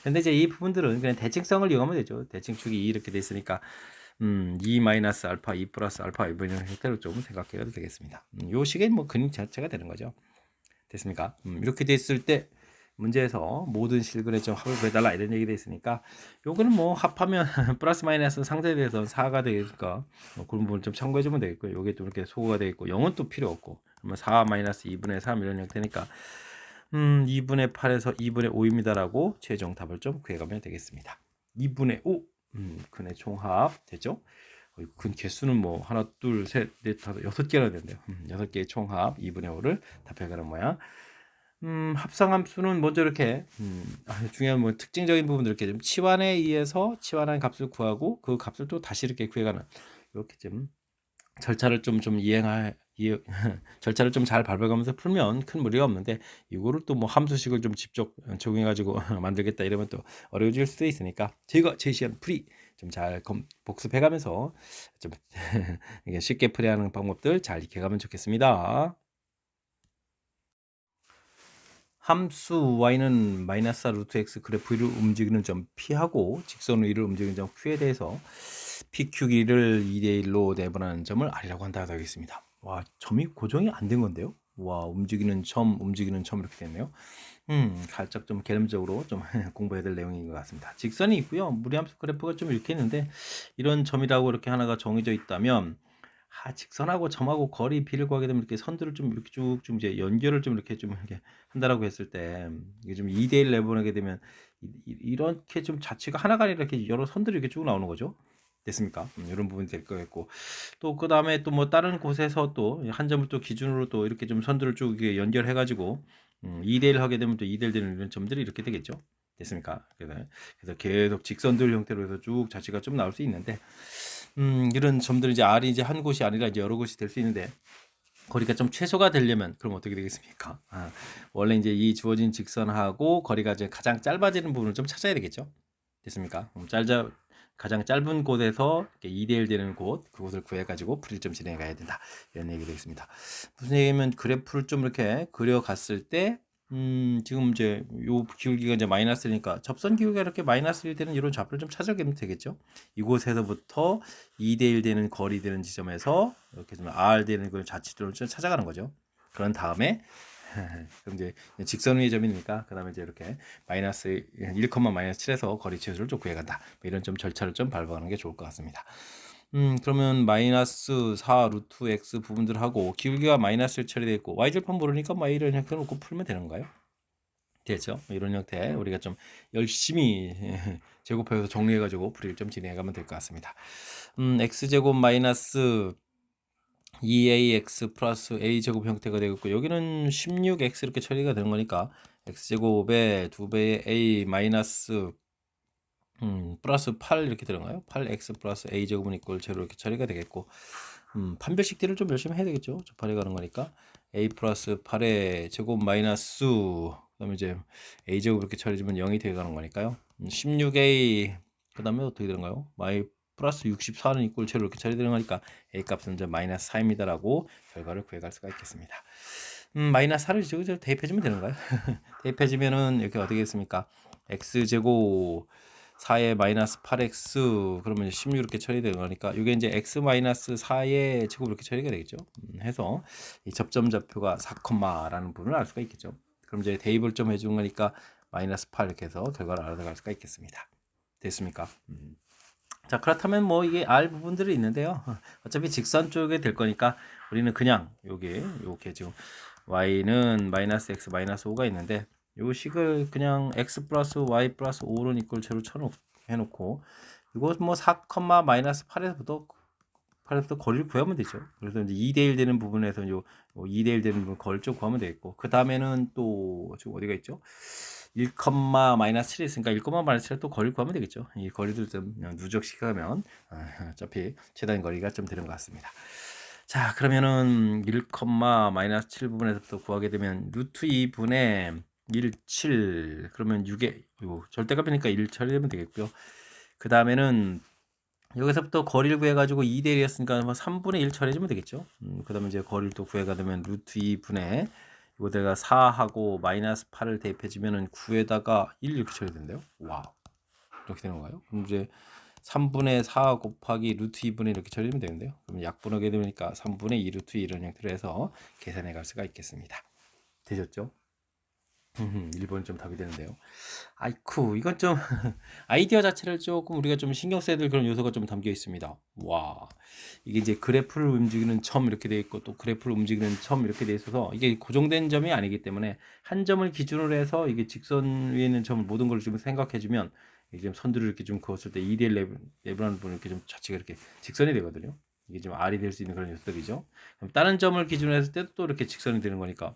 근데 이제 이 부분들은 그냥 대칭성을 이용하면 되죠. 대칭축이 2 이렇게 돼 있으니까 2 마이너스 알파 2 플러스 알파 이런 형태로 좀 생각해도 되겠습니다. 요 식의 뭐 근육 자체가 되는 거죠. 됐습니까? 이렇게 됐을 때 문제에서 모든 실근의 좀 합을 구해달라 이런 얘기 돼 있으니까 요거는 뭐 합하면 플러스 마이너스 상쇄돼서 4가 되니까 그런 부분 좀 참고해주면 되겠고요. 요게 또 이렇게 소거가 되겠고 0은 또 필요 없고 그러면 4 마이너스 2분의 3 이런 형태니까 2분의 8에서 2분의 5입니다라고 최종 답을 좀 구해가면 되겠습니다. 2분의 5 근의 총합 되죠? 근 개수는 뭐 하나, 둘, 셋, 넷, 다섯, 6개나 되는데요. 6개의 총합 2분의 5를 답해가는 모양. 합성함수는 먼저 이렇게 중요한 뭐 특징적인 부분들 이렇게 좀 치환에 의해서 치환한 값을 구하고 그 값을 또 다시 이렇게 구해가는 이렇게 좀 절차를 좀 절차를 좀 잘 밟아가면서 풀면 큰 무리가 없는데 이거를 또 뭐 함수식을 좀 직접 적용해 가지고 만들겠다 이러면 또 어려워질 수도 있으니까 제가 제시한 풀이 좀 잘 복습해 가면서 좀 이게 쉽게 풀이하는 방법들 잘 익혀가면 좋겠습니다. 함수 y는 마이너스 루트 x 그래프 위를 움직이는 점 p하고 직선 위를 움직이는 점 q에 대해서 pq 길이를 2대1로 내분하는 점을 r이라고 한다 하겠습니다. 와, 점이 고정이 안 된 건데요. 와, 움직이는 점 이렇게 됐네요. 살짝 좀 개념적으로 좀 공부해야 될 내용인 것 같습니다. 직선이 있고요. 무리함수 그래프가 좀 이렇게 있는데 이런 점이라고 이렇게 하나가 정해져 있다면 직선하고 점하고 거리 비를 구하게 되면 이렇게 선들을 좀 이렇게 쭉 좀 이제 연결을 좀 이렇게 한다라고 했을 때 이게 좀 2대1 내보내게 되면 이렇게 좀 자체가 하나가 아니라 이렇게 여러 선들이 이렇게 쭉 나오는 거죠. 됐습니까? 이런 부분이 될 거겠고 또 그 다음에 또 뭐 다른 곳에서 또 한 점을 또 기준으로 또 이렇게 좀 선들을 쭉 이렇게 연결해 가지고 2대1 하게 되면 또 2대1 되는 이런 점들이 이렇게 되겠죠. 됐습니까? 그래서 계속 직선들 형태로 해서 쭉 자체가 좀 나올 수 있는데 이런 점들은 이제 R이 이제 한 곳이 아니라 이제 여러 곳이 될 수 있는데 거리가 좀 최소가 되려면 그럼 어떻게 되겠습니까? 원래 이제 이 주어진 직선하고 거리가 이제 가장 짧아지는 부분을 좀 찾아야 되겠죠. 됐습니까? 가장 짧은 곳에서 2대1 되는 곳, 그곳을 구해가지고 풀이를 좀 진행해 가야 된다. 이런 얘기 되겠습니다. 무슨 얘기냐면 그래프를 좀 이렇게 그려갔을 때, 지금 이제 요 기울기가 이제 마이너스니까 접선 기울기가 이렇게 마이너스 1 되는 이런 좌표를 좀 찾아가면 되겠죠. 이곳에서부터 2대1 되는 거리 되는 지점에서 이렇게 좀 R 되는 걸 자치도를 좀 찾아가는 거죠. 그런 다음에 그럼 이제 직선 위의 점이니까 그 다음에 이제 이렇게 마이너스 1, 마이너스 7에서 거리 최소를 좀 구해간다. 뭐 이런 좀 절차를 좀 밟아가는 게 좋을 것 같습니다. 그러면 마이너스 4 루트 x 부분들하고 기울기가 마이너스 1 처리되어 있고 y절편 모르니까 이런 형태로 놓고 풀면 되는 건가요? 되죠. 이런 형태 우리가 좀 열심히 제곱해서 정리해가지고 풀이를 좀 진행해가면 될 것 같습니다. x제곱 마이너스 2ax 플러스 a제곱 형태가 되겠고 여기는 16x 이렇게 처리가 되는 거니까 x제곱에 2배의 a 마이너스 플러스 8 이렇게 들어가요. 8x 플러스 a제곱은 이꼴 제로 이렇게 처리가 되겠고 판별식 딜을 좀 열심히 해야 되겠죠. 접판해 가는 거니까 a 플러스 8의 제곱 마이너스 그다음에 이제 a제곱 이렇게 처리되면 0이 되어 가는 거니까요. 16a 그다음에 어떻게 되는가요? 플러스 64는 이꼴 제로 이렇게 처리되는 거니까 a 값은 이제 마이너스 4입니다라고 결과를 구해갈 수가 있겠습니다. 마이너스 4를 이제 대입해주면 되는가요? 대입해주면은 이렇게 어떻게 됐습니까? x제곱 4의 마이너스 8x 그러면 16 이렇게 처리되는 거니까 이게 이제 x 마이너스 4의 제곱 이렇게 처리가 되겠죠. 해서 이 접점 좌표가 4,라는 부분을 알 수가 있겠죠. 그럼 이제 대입을 좀 해준 거니까 마이너스 8 이렇게 해서 결과를 알아갈 수가 있겠습니다. 됐습니까? 자, 그렇다면 뭐 이게 R 부분들이 있는데요. 어차피 직선 쪽에 될 거니까 우리는 그냥 요게 지금 y는 마이너스 x 마이너스 5가 있는데 요 식을 그냥 x 플러스 y 플러스 5는 이꼴 제로 해놓고 이거 뭐 4, 마이너스 8에서부터 거리를 구하면 되죠. 그래서 이제 2대1 되는 부분에서 요 2대1 되는 부분 거리를 좀 구하면 되겠고 그 다음에는 또 지금 어디가 있죠? 1, 마이너스 7이 있으니까 1, 마이너스 7을 또 거리를 구하면 되겠죠. 이 거리들 좀 누적시키면 어차피 최단 거리가 좀 되는 것 같습니다. 자, 그러면은 1, 마이너스 7 부분에서부터 구하게 되면 루트 2분의 1, 7 그러면 6의 절대값이니까 1 처리되면 되겠고요. 그 다음에는 여기서부터 거리를 구해가지고 2대1이었으니까 뭐 3분의 1 처리해주면 되겠죠. 그 다음에 이제 거리를 또 구해가 되면 루트 2분의 이거다가 4하고 마이너스 8을 대입해주면은 9에다가 1 이렇게 처리된대요. 와, 이렇게 되는 건가요? 그럼 이제 3분의 4 곱하기 루트 2분의 이렇게 처리하면 되는데요. 그럼 약분하게 되니까 3분의 2 루트 2 이런 형태로 해서 계산해 갈 수가 있겠습니다. 되셨죠? 1번 좀 답이 되는데요. 아이쿠, 이건 좀 아이디어 자체를 조금 우리가 좀 신경 써야 될 그런 요소가 좀 담겨 있습니다. 와, 이게 이제 그래프를 움직이는 점 이렇게 돼 있고 또 그래프를 움직이는 점 이렇게 돼 있어서 이게 고정된 점이 아니기 때문에 한 점을 기준으로 해서 이게 직선 위에 있는 점 모든 걸 좀 생각해 주면 이게 좀 선두를 이렇게 좀 그었을 때 2대1 레벨하는 부분 이렇게 좀 자체가 이렇게 직선이 되거든요. 이게 좀 R이 될 수 있는 그런 요소들이죠. 그럼 다른 점을 기준으로 했을 때도 또 이렇게 직선이 되는 거니까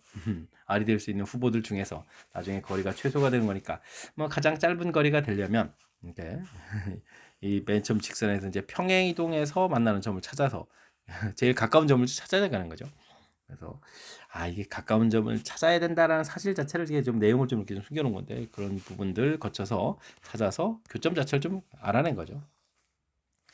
R이 될 수 있는 후보들 중에서 나중에 거리가 최소가 되는 거니까 뭐 가장 짧은 거리가 되려면 이렇게 이 맨 처음 직선에서 이제 평행 이동해서 만나는 점을 찾아서 제일 가까운 점을 찾아야 가는 거죠. 그래서 이게 가까운 점을 찾아야 된다라는 사실 자체를 이게 좀 내용을 좀 이렇게 좀 숨겨놓은 건데 그런 부분들 거쳐서 찾아서 교점 자체를 좀 알아낸 거죠.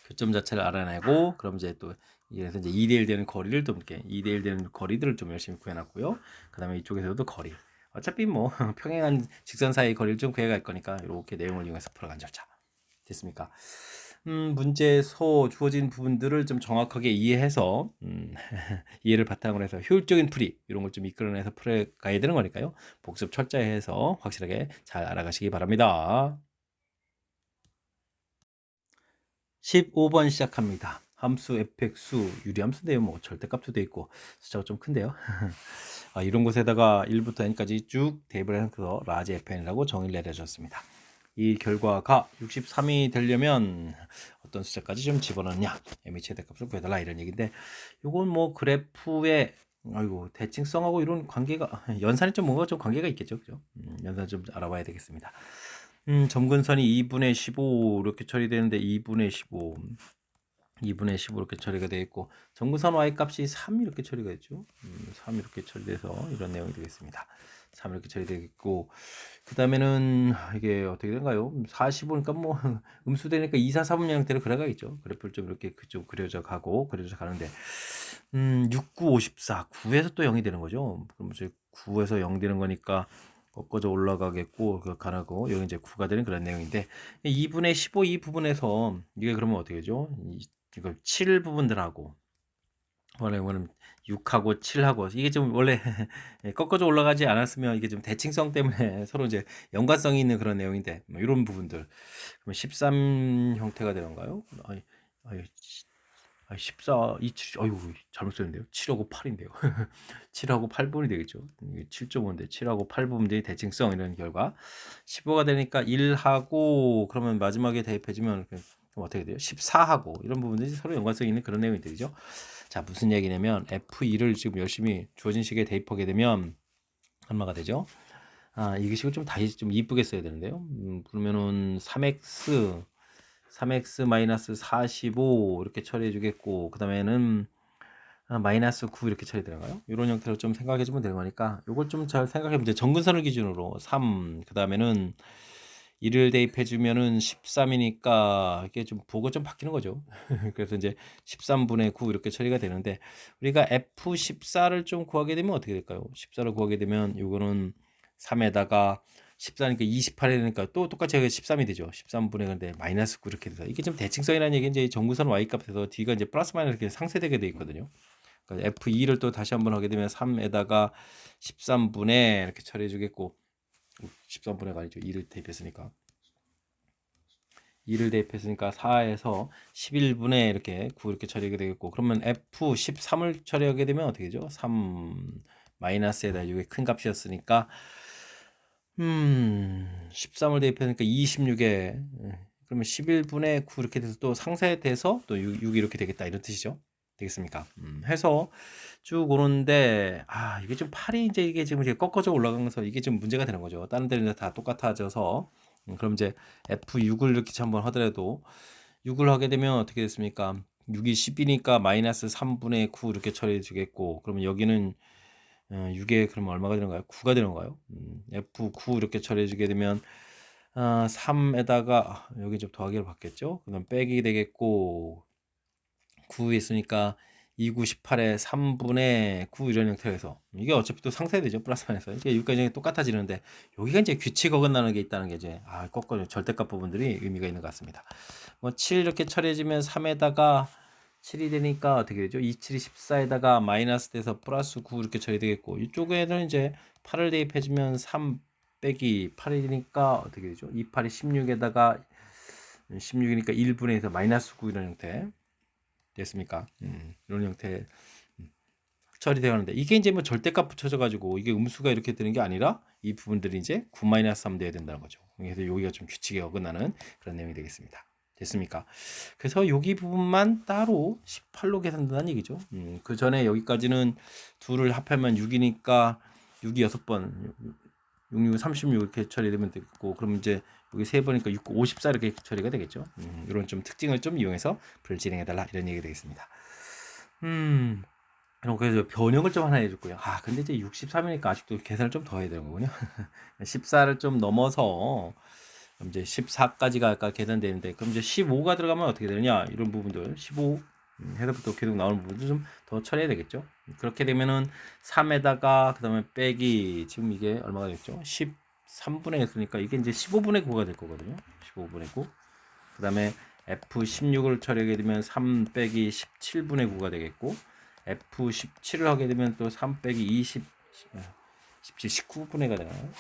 교점 자체를 알아내고 그럼 이제 또 이래서 이제 2대1 되는 거리를 좀 이렇게 2대1 되는 거리들을 좀 열심히 구해놨고요. 그다음에 이쪽에서도 거리. 어차피 뭐 평행한 직선 사이 거리를 좀 구해갈 거니까 이렇게 내용을 이용해서 풀어간 절차. 됐습니까? 문제에서 주어진 부분들을 좀 정확하게 이해해서 이해를 바탕으로 해서 효율적인 풀이 이런 걸 좀 이끌어내서 풀어가야 되는 거니까요. 복습 철저히 해서 확실하게 잘 알아가시기 바랍니다. 15번 시작합니다. 함수, fx수, 유리함수인데요. 뭐 절대값도 돼 있고 숫자가 좀 큰데요. 이런 곳에다가 1부터 n까지 쭉 대입을 해서 라지 fn이라고 정의를 내려줬습니다. 이 결과가 63이 되려면 어떤 숫자까지 좀 집어넣느냐, m의 최대값을 구해달라 이런 얘기인데, 이건 뭐 그래프의 대칭성하고 이런 관계가 연산이 좀 뭔가 좀 관계가 있겠죠, 그죠? 연산 좀 알아봐야 되겠습니다. 점근선이 2분의 15 이렇게 처리되는데 2분의 15 이렇게 처리가 되어 있고 점근선 y값이 3 이렇게 처리가 됐죠. 3 이렇게 처리돼서 이런 내용이 되겠습니다. 3 이렇게 처리되겠고 그 다음에는 이게 어떻게 된가요? 45니까 뭐 음수되니까 2, 4, 3분 형태로 그려가겠죠. 그래프를 좀 이렇게 좀 그려져 가는데 6, 9, 54 9에서 또 0이 되는 거죠. 그럼 이제 9에서 0 되는 거니까 꺾어져 올라가겠고 가나고 여기 이제 9가 되는 그런 내용인데 2분의 15 이 부분에서 이게 그러면 어떻게 되죠? 이걸 7 부분들하고 원래는 6하고 7하고 이게 좀 원래 꺾어져 올라가지 않았으면 이게 좀 대칭성 때문에 서로 이제 연관성이 있는 그런 내용인데 뭐 이런 부분들 그러면 13 형태가 되는가요? 14, 27, 잘못 썼는데요. 7하고 8인데요. 7하고 8분이 되겠죠. 7.5인데 7하고 8분들이 대칭성 이런 결과 15가 되니까 1하고 그러면 마지막에 대입해주면 그럼 어떻게 돼요? 14하고 이런 부분들이 서로 연관성이 있는 그런 내용들이죠. 자, 무슨 얘기냐면 F2를 지금 열심히 주어진 식에 대입하게 되면 얼마가 되죠? 이 식을 좀 다시 좀 이쁘게 써야 되는데요. 그러면은 3x 마이너스 45 이렇게 처리해 주겠고 그 다음에는 마이너스 9 이렇게 처리 되나요? 이런 형태로 좀 생각해 주면 되는 거니까 이걸 좀 잘 생각해 보면 정근선을 기준으로 3 그 다음에는 1을 대입해 주면은 13이니까 이게 좀 보고 좀 바뀌는 거죠. 그래서 이제 13분의 9 이렇게 처리가 되는데 우리가 F14를 좀 구하게 되면 어떻게 될까요? 14를 구하게 되면 이거는 3에다가 14니까 28이 되니까 또 똑같이 13이 되죠. 13분의 근데 마이너스 9 이렇게 돼서 이게 좀 대칭성이라는 얘기는 이제 정근선 y 값에서 뒤가 이제 플러스 마이너스 이렇게 상쇄되게 돼 있거든요. 그러니까 F2를 또 다시 한번 하게 되면 3에다가 13분의 이렇게 처리해 주겠고 13분의가 아니죠. 2를 대입했으니까 2를 대입했으니까 4에서 11분의 이렇게 9 이렇게 처리하게 되겠고 그러면 F13을 처리하게 되면 어떻게 되죠? 3 마이너스에다 이게 큰 값이었으니까 13을 대입하니까 26에 그러면 11분의 9 이렇게 돼서 또 상쇄돼서 또 6 이렇게 되겠다 이런 뜻이죠. 되겠습니까? 해서 쭉 오는데 이게 좀 팔이 이제 이게 지금 이렇게 꺾어져 올라가면서 이게 좀 문제가 되는 거죠. 다른 데는 다 똑같아져서 그럼 이제 F6을 이렇게 한번 하더라도 6을 하게 되면 어떻게 됐습니까? 6이 10이니까 마이너스 3분의 9 이렇게 처리해 주겠고 그러면 여기는 6에 그러면 얼마가 되는가요? 9가 되는가요? F9 이렇게 처리해 주게 되면 3에다가 여기 좀 더하기를 받겠죠? 그다음 빼기 되겠고 9 있으니까 2, 9, 18에 3분의 9 이런 형태로 해서 이게 어차피 또 상쇄되죠. 플러스 마이너스. 이게 여기까지 똑같아지는데 여기가 이제 규칙 어긋나는 게 있다는 게 이제 꺾어져 절대값 부분들이 의미가 있는 것 같습니다. 뭐 7 이렇게 처리해주면 3에다가 7이 되니까 어떻게 되죠? 2, 7이 14에다가 마이너스 돼서 플러스 9 이렇게 처리되겠고 이쪽에는 이제 8을 대입해주면 3 빼기 8이 되니까 어떻게 되죠? 2, 8이 16에다가 16이니까 1분의 1에서 마이너스 9 이런 형태 됐습니까? 이런 형태 처리되어 가는데 이게 이제 뭐 절대값 붙여져 가지고 이게 음수가 이렇게 되는 게 아니라 이 부분들이 이제 9-3 돼야 된다는 거죠. 그래서 여기가 좀 규칙에 어긋나는 그런 내용이 되겠습니다. 됐습니까? 그래서 여기 부분만 따로 18로 계산된다는 얘기죠. 그 전에 여기까지는 둘을 합하면 6이니까 6이 6번, 6, 36 이렇게 처리되면 되고, 그럼 이제 여기 3번이니까 6, 54 이렇게 처리가 되겠죠. 이런 좀 특징을 좀 이용해서 불을 진행해달라 이런 얘기가 되겠습니다. 그럼 그래서 변형을 좀 하나 해줬고요. 근데 이제 63이니까 아직도 계산을 좀 더 해야 되는 거군요. 14를 좀 넘어서 이제 14까지가 아까 계산되는데, 그럼 이제 15가 들어가면 어떻게 되느냐, 이런 부분들 15 해서부터 계속 나오는 부분도 좀 더 처리해야 되겠죠. 그렇게 되면은 3에다가 그 다음에 빼기, 지금 이게 얼마가 됐죠? 13분의 1이니까 이게 이제 15분의 9가 될 거거든요. 15분의 9. 그 다음에 F16을 처리하게 되면 3 빼기 17분의 9가 되겠고, F17을 하게 되면 또 3 빼기 20, 17, 19분의 9가 되나요?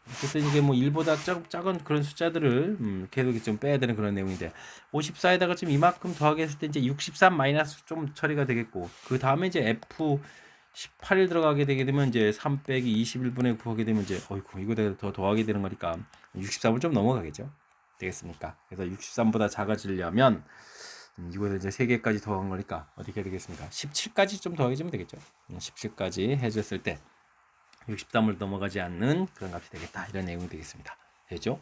어쨌든 이게 뭐 1보다 작은 그런 숫자들을 계속 좀 빼야 되는 그런 내용인데, 54에다가 지금 이만큼 더하게 했을 때 이제 63 마이너스 좀 처리가 되겠고, 그 다음에 이제 F18을 들어가게 되게 되면 이제 3 빼기 21분의 9 하게 되면 이제 어이구 이거보다 더 더하게 되는 거니까 63을 좀 넘어가겠죠. 되겠습니까? 그래서 63보다 작아지려면 이거에 이제 3개까지 더한 거니까 어떻게 되겠습니까? 17까지 좀 더해주면 되겠죠. 17까지 해줬을 때 63을 넘어가지 않는 그런 값이 되겠다, 이런 내용이 되겠습니다. 되죠?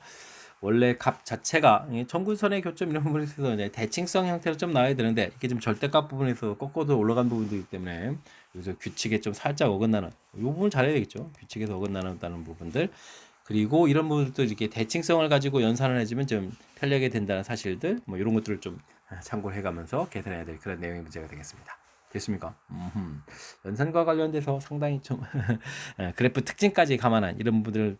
원래 값 자체가 점근선의 교점 이런 부분에서 이제 대칭성 형태로 좀 나와야 되는데, 이게 좀 절대값 부분에서 꺾어도 올라간 부분들이기 때문에 여기서 규칙에 좀 살짝 어긋나는 이 부분 잘해야 되겠죠. 규칙에서 어긋나는 부분들, 그리고 이런 부분들도 이렇게 대칭성을 가지고 연산을 해주면 좀 편리하게 된다는 사실들, 뭐 이런 것들을 좀 참고를 해가면서 계산해야 될 그런 내용의 문제가 되겠습니다. 됐습니까? 연산과 관련돼서 상당히 좀 그래프 특징까지 감안한 이런 부분들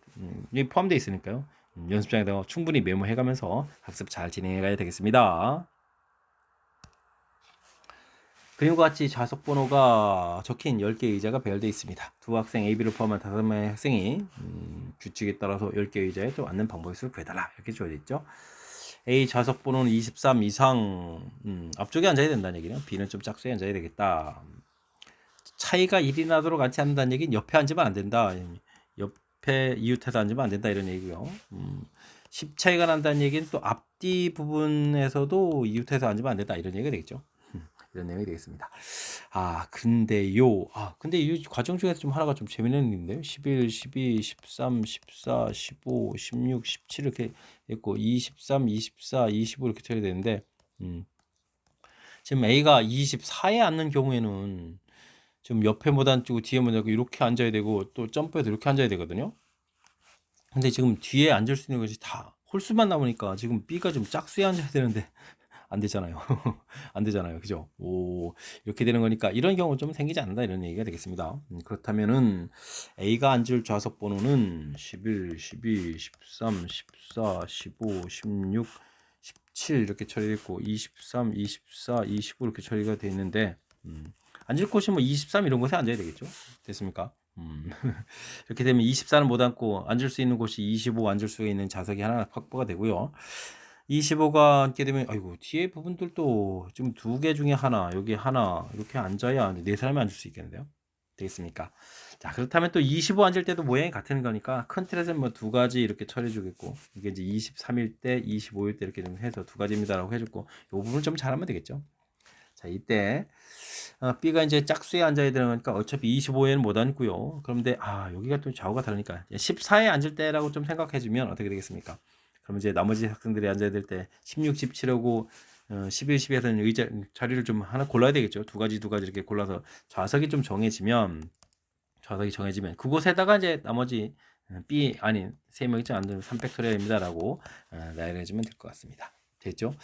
포함되어 있으니까요. 연습장에다가 충분히 메모해가면서 학습 잘 진행해가야 되겠습니다. 그림과 같이 좌석 번호가 적힌 10개의 의자가 배열되어 있습니다. 두 학생 AB를 포함한 5명의 학생이 규칙에 따라서 10개의 의자에 또 앉는 방법의 수를 구해달라, 이렇게 주어져 있죠. A 좌석 번호는 23 이상 앞쪽에 앉아야 된다는 얘기네요. B는 좀 짝수에 앉아야 되겠다. 차이가 1이 나도록 앉지 않는다는 얘기는 옆에 앉으면 안 된다, 옆에 이웃해서 앉으면 안 된다, 이런 얘기고요. 10 차이가 난다는 얘기는 또 앞뒤 부분에서도 이웃해서 앉으면 안 된다, 이런 얘기가 되겠죠. 이런 내용이 되겠습니다. 근데 이 과정 중에서 좀 하나가 좀 재미있는 게 있는데요. 11, 12, 13, 14, 15, 16, 17 이렇게 있고 23, 24, 25 이렇게 처리 되는데, 지금 A가 24에 앉는 경우에는 좀 옆에 못 앉고 뒤에 못 앉고 이렇게 앉아야 되고, 또 점프해서 이렇게 앉아야 되거든요. 근데 지금 뒤에 앉을 수 있는 것이 다 홀수만 남으니까 지금 B가 좀 짝수에 앉아야 되는데 안 되잖아요. 안 되잖아요. 그죠? 이렇게 되는 거니까 이런 경우 좀 생기지 않는다, 이런 얘기가 되겠습니다. 그렇다면은 A가 앉을 좌석 번호는 11, 12, 13, 14, 15, 16, 17 이렇게 처리됐고, 23, 24, 25 이렇게 처리가 되어 있는데, 앉을 곳이 뭐 23 이런 곳에 앉아야 되겠죠? 됐습니까? 이렇게 되면 24는 못 앉고 앉을 수 있는 곳이 25 앉을 수 있는 좌석이 하나 확보가 되고요. 25가 앉게 되면 뒤에 부분들도 지금 2개 중에 하나, 여기 하나 이렇게 앉아야 4사람이 앉을 수 있겠는데요. 되겠습니까? 자, 그렇다면 또 25 앉을 때도 모양이 같은 거니까 큰 틀에서는 뭐 2가지 이렇게 처리해 주겠고, 이게 이제 23일 때 25일 때 이렇게 좀 해서 2가지입니다라고 해줬고, 이 부분을 좀 잘하면 되겠죠. 자, 이때 B가 이제 짝수에 앉아야 되는 거니까 어차피 25에는 못 앉고요. 그런데 여기가 또 좌우가 다르니까 14에 앉을 때라고 좀 생각해 주면 어떻게 되겠습니까? 그럼 이제 나머지 학생들이 앉아야 될 때 16, 17하고 11, 12에서는 의자 자리를 좀 하나 골라야 되겠죠. 두 가지 이렇게 골라서 좌석이 좀 정해지면 그곳에다가 이제 나머지 B 아닌 3명이 앉는 3팩토리얼입니다라고 나열해 주면 될 것 같습니다. 됐죠?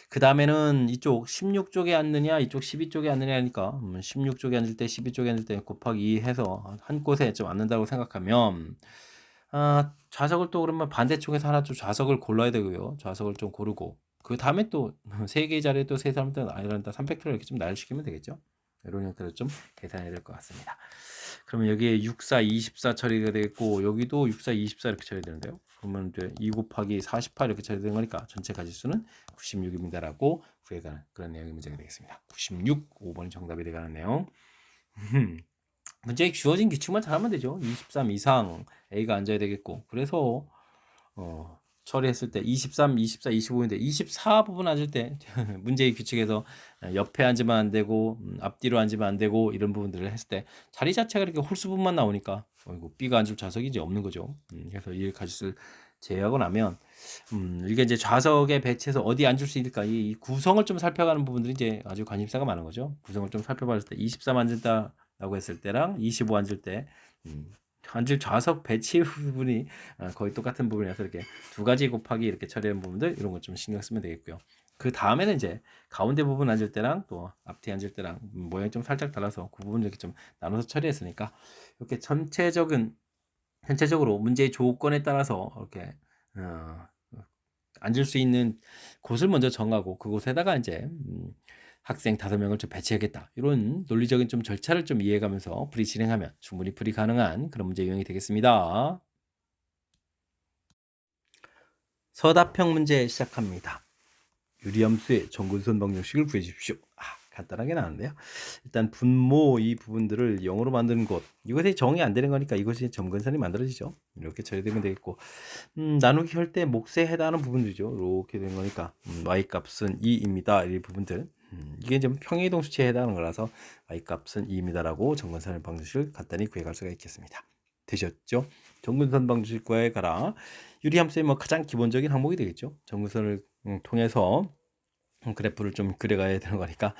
그 다음에는 이쪽 16쪽에 앉느냐 이쪽 12쪽에 앉느냐 하니까 16쪽에 앉을 때 12쪽에 앉을 때 곱하기 2 해서 한 곳에 좀 앉는다고 생각하면, 좌석을 또 그러면 반대쪽에서 하나 좀 좌석을 골라야 되고요. 좌석을 좀 고르고 그 다음에 또 3개의 자리에 또 3사람들 아니란다 3팩토리얼 이렇게 좀 나열시키면 되겠죠. 이런 형태로 좀 계산해야 될 것 같습니다. 그러면 여기에 64, 24 처리가 되겠고, 여기도 64, 24 이렇게 처리되는데요. 그러면 이제 2 곱하기 48 이렇게 처리되는 거니까 전체 가지수는 96입니다라고 구해가는 그런 내용의 문제가 되겠습니다. 96, 5번이 정답이 되가는 내용. 문제에 주어진 기출만 잘하면 되죠. 23 이상 A가 앉아야 되겠고, 그래서 처리했을 때 23, 24, 25인데 24 부분 앉을 때 문제의 규칙에서 옆에 앉으면 안 되고 앞뒤로 앉으면 안 되고 이런 부분들을 했을 때 자리 자체가 이렇게 홀수분만 나오니까 이거 B가 앉을 좌석이 이제 없는 거죠. 그래서 이 값을 제외하고 나면 이게 이제 좌석에 배치해서 어디 앉을 수 있을까 이 구성을 좀 살펴가는 부분들이 이제 아주 관심사가 많은 거죠. 구성을 좀 살펴봤을 때 23 앉는다라고 했을 때랑 25 앉을 때 앉을 좌석 배치 부분이 거의 똑같은 부분이라서 이렇게 두 가지 곱하기 이렇게 처리한 부분들 이런 거 좀 신경 쓰면 되겠고요. 그 다음에는 이제 가운데 부분 앉을 때랑 또 앞뒤 앉을 때랑 모양이 좀 살짝 달라서 그 부분 이렇게 좀 나눠서 처리했으니까 이렇게 전체적으로 문제의 조건에 따라서 이렇게 앉을 수 있는 곳을 먼저 정하고 그곳에다가 이제 학생 5명을 좀 배치하겠다. 이런 논리적인 좀 절차를 좀 이해가면서 풀이 진행하면 충분히 풀이 가능한 그런 문제 유형이 되겠습니다. 서답형 문제 시작합니다. 유리함수의 정근선 방정식을 구해 주십시오. 간단하게 나왔는데요. 일단 분모 이 부분들을 0으로 만드는 곳 이것이 정이 안 되는 거니까 이것이 점근선이 만들어지죠. 이렇게 처리되면 되겠고 나누기 할 때 몫에 해당하는 부분들이죠. 이렇게 된 거니까 y 값은 2입니다. 이 부분들 이게 이제 평행이동 수치에 해당하는 거라서 y 값은 2입니다라고 정근선 방정식을 간단히 구해갈 수가 있겠습니다. 되셨죠? 정근선 방정식 구해 가라. 유리함수의 뭐 가장 기본적인 항목이 되겠죠. 정근선을 통해서 그래프를 좀 그려가야 되는 거니까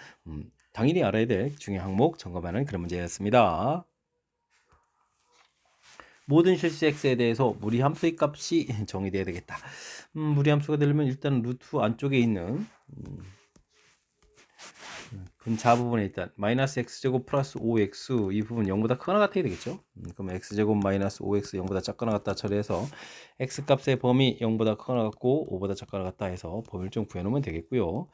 당연히 알아야 될 중요한 항목 점검하는 그런 문제였습니다. 모든 실수 x에 대해서 무리함수의 값이 정의되어야 되겠다. 무리함수가 되려면 일단 루트 안쪽에 있는 근자 부분에 일단 마이너스 x제곱 플러스 5x 이 부분 0보다 크거나 같아야 되겠죠. 그럼 x제곱 마이너스 5x 0보다 작거나 같다 처리해서 x 값의 범위 0보다 크거나 같고 5보다 작거나 같다 해서 범위를 좀 구해놓으면 되겠고요.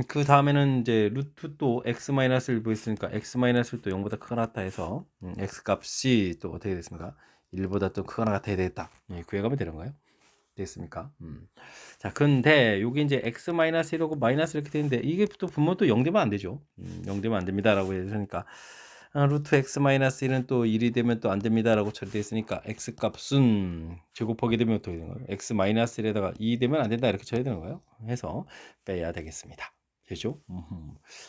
그 다음에는 이제 루트 또 x 마이너스 1부 있으니까 x 마이너스 또 0보다 크거나 같다 해서 x 값이 또 어떻게 됐습니까? 1보다 또 크거나 같아야 되겠다. 구해가면 되는 거예요. 됐습니까? 자, 근데 여기 이제 x 마이너스 1하고 마이너스 이렇게 되는데 이게 또 분모 또 0 되면 안 되죠. 0 되면 안 됩니다라고 해서니까 루트 x 마이너스 1은 또 1이 되면 또 안 됩니다라고 처리되어 있으니까 x 값은 제곱하게 되면 어떻게 되는 거예요? x 마이너스 1에다가 2 되면 안 된다 이렇게 처리되는 거예요. 해서 빼야 되겠습니다. 되죠?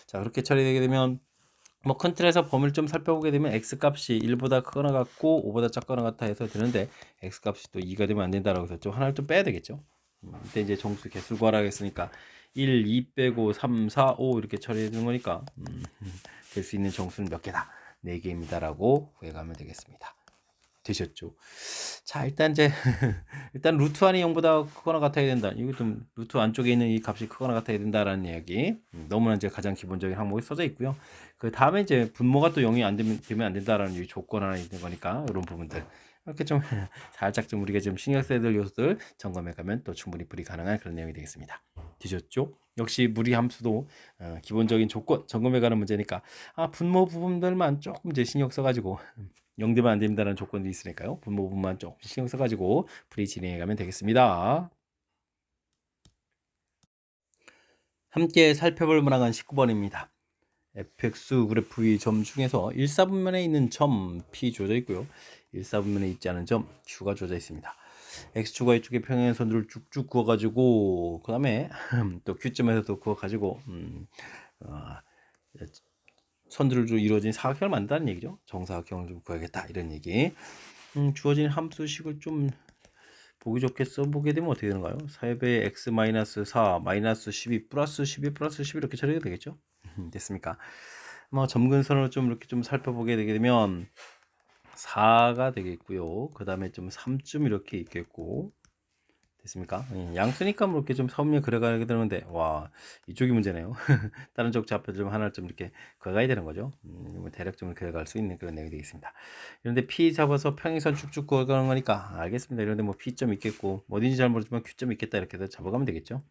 자, 그렇게 처리되게 되면 뭐 큰 틀에서 범위를 좀 살펴보게 되면 x 값이 1보다 크거나 같고 5보다 작거나 같아 해서 되는데 x 값이 또 2가 되면 안 된다라고 해서 좀 하나를 좀 빼야 되겠죠. 이때 이제 정수 개수 구하라고 했으니까 1, 2 빼고 3, 4, 5 이렇게 처리해 주는 거니까 될 수 있는 정수는 몇 개다? 4개입니다라고 구해가면 되겠습니다. 되셨죠? 자, 일단 이제 일단 루트 안이 0보다 크거나 같아야 된다. 이거 좀 루트 안쪽에 있는 이 값이 크거나 같아야 된다라는 이야기. 너무나 이제 가장 기본적인 항목이 써져 있고요. 그 다음에 이제 분모가 또 0이 안 되면 안 된다라는 이 조건 하나 있는 거니까 이런 부분들 이렇게 좀 살짝 좀 우리가 좀 신경 써야 될 요소들 점검해 가면 또 충분히 풀이 가능한 그런 내용이 되겠습니다. 되셨죠? 역시 무리 함수도 기본적인 조건 점검해 가는 문제니까 분모 부분들만 조금 이제 신경 써가지고 0 되면 안 됩니다라는 조건도 있으니까요. 분모 부분만 조금 신경 써가지고 풀이 진행해 가면 되겠습니다. 함께 살펴볼 문항은 19번입니다. fx 그래프의 점 중에서 1사분면에 있는 점 P 주어져 있고요. 1사분면에 있지 않은 점 Q가 주어져 있습니다. x축과 y축의 평행선들을 쭉쭉 그어가지고 그 다음에 또 Q점에서도 그어가지고 선들로 이루어진 사각형을 만든다는 얘기죠. 정사각형을 좀 구하겠다 이런 얘기. 주어진 함수식을 좀 보기 좋게 써보게 되면 어떻게 되는가요? 4배 x 마이너스 4 마이너스 12 플러스 12 플러스 12 이렇게 처리가 되겠죠? 됐습니까? 뭐 점근선으로 좀 이렇게 좀 살펴보게 되게 되면 4가 되겠고요. 그 다음에 좀 3쯤 이렇게 있겠고 됐습니까? 양수니까 뭐 이렇게 좀 섬유 그려가게 되는데 와 이쪽이 문제네요. 다른 쪽 좌표 좀 하나 좀 이렇게 그어가야 되는 거죠. 뭐 대략 좀 그려갈 수 있는 그런 내용이 되겠습니다. 그런데 P 잡아서 평행선 쭉쭉 그어가는 거니까 알겠습니다. 이런데 뭐 P점 있겠고 어딘지 잘 모르지만 Q점 있겠다 이렇게 해서 잡아가면 되겠죠.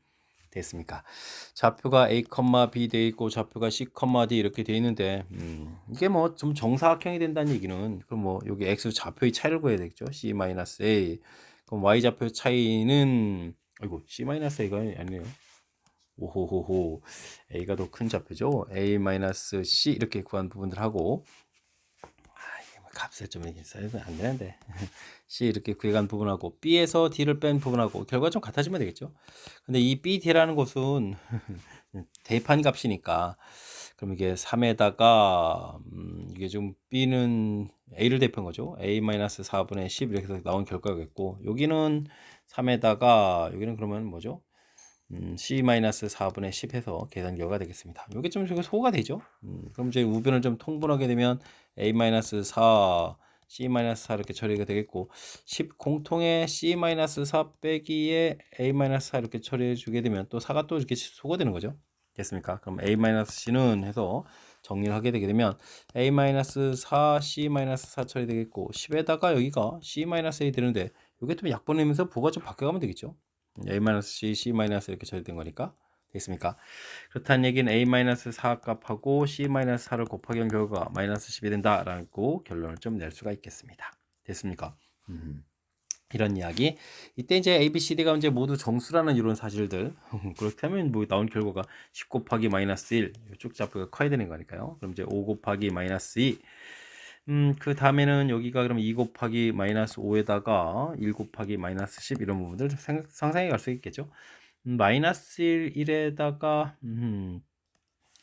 됐습니까? 좌표가 A, B 돼 있고 좌표가 C, D 이렇게 돼 있는데 이게 뭐 좀 정사각형이 된다는 얘기는 그럼 뭐 여기 X 좌표의 차이를 구해야 되겠죠. C-A 그럼 Y 좌표 차이는 아이고 C-A가 아니네요. 오호호호 A가 더 큰 좌표죠. A-C 이렇게 구한 부분들 하고 값을 좀 이렇게 써야 안 되는데 C 이렇게 구해간 부분하고 B에서 D를 뺀 부분하고 결과가 좀 같아지면 되겠죠. 근데 이 B, D라는 것은 대입한 값이니까 그럼 이게 3에다가 이게 좀 B는 A를 대입한 거죠. A-4분의 10 이렇게 해서 나온 결과겠고 여기는 3에다가 여기는 그러면 뭐죠? C-4분의 10 해서 계산 결과가 되겠습니다. 이게 좀 소가 되죠. 그럼 이제 우변을 좀 통분하게 되면 A-4, C-4 이렇게 처리가 되겠고 10 공통의 C-4 빼기에 A-4 이렇게 처리해 주게 되면 또 4가 또 이렇게 소가 되는 거죠. 됐습니까? 그럼 A-C는 해서 정리를 하게 되게 되면 A-4, C-4 처리되겠고 10에다가 여기가 C-A 되는데 이게 또 약분하면서 부가 좀 바뀌어가면 되겠죠. A-C, C- 이렇게 처리된 거니까 됐습니까? 그렇다는 얘기는 A-4 값하고 C-4를 곱하기 한 결과가 마이너스 10이 된다라고 결론을 좀 낼 수가 있겠습니다. 됐습니까? 이런 이야기. 이때 이제 A, B, C, D가 이제 모두 정수라는 이런 사실들. 그렇다면 뭐 나온 결과가 10 곱하기 마이너스 1. 쭉 잡고 커야 되는 거니까요. 그럼 이제 5 곱하기 마이너스 2. 그 다음에는 여기가 그럼 2 곱하기 마이너스 5에다가 1 곱하기 마이너스 10 이런 부분들 상상해 갈 수 있겠죠. 마이너스 1에다가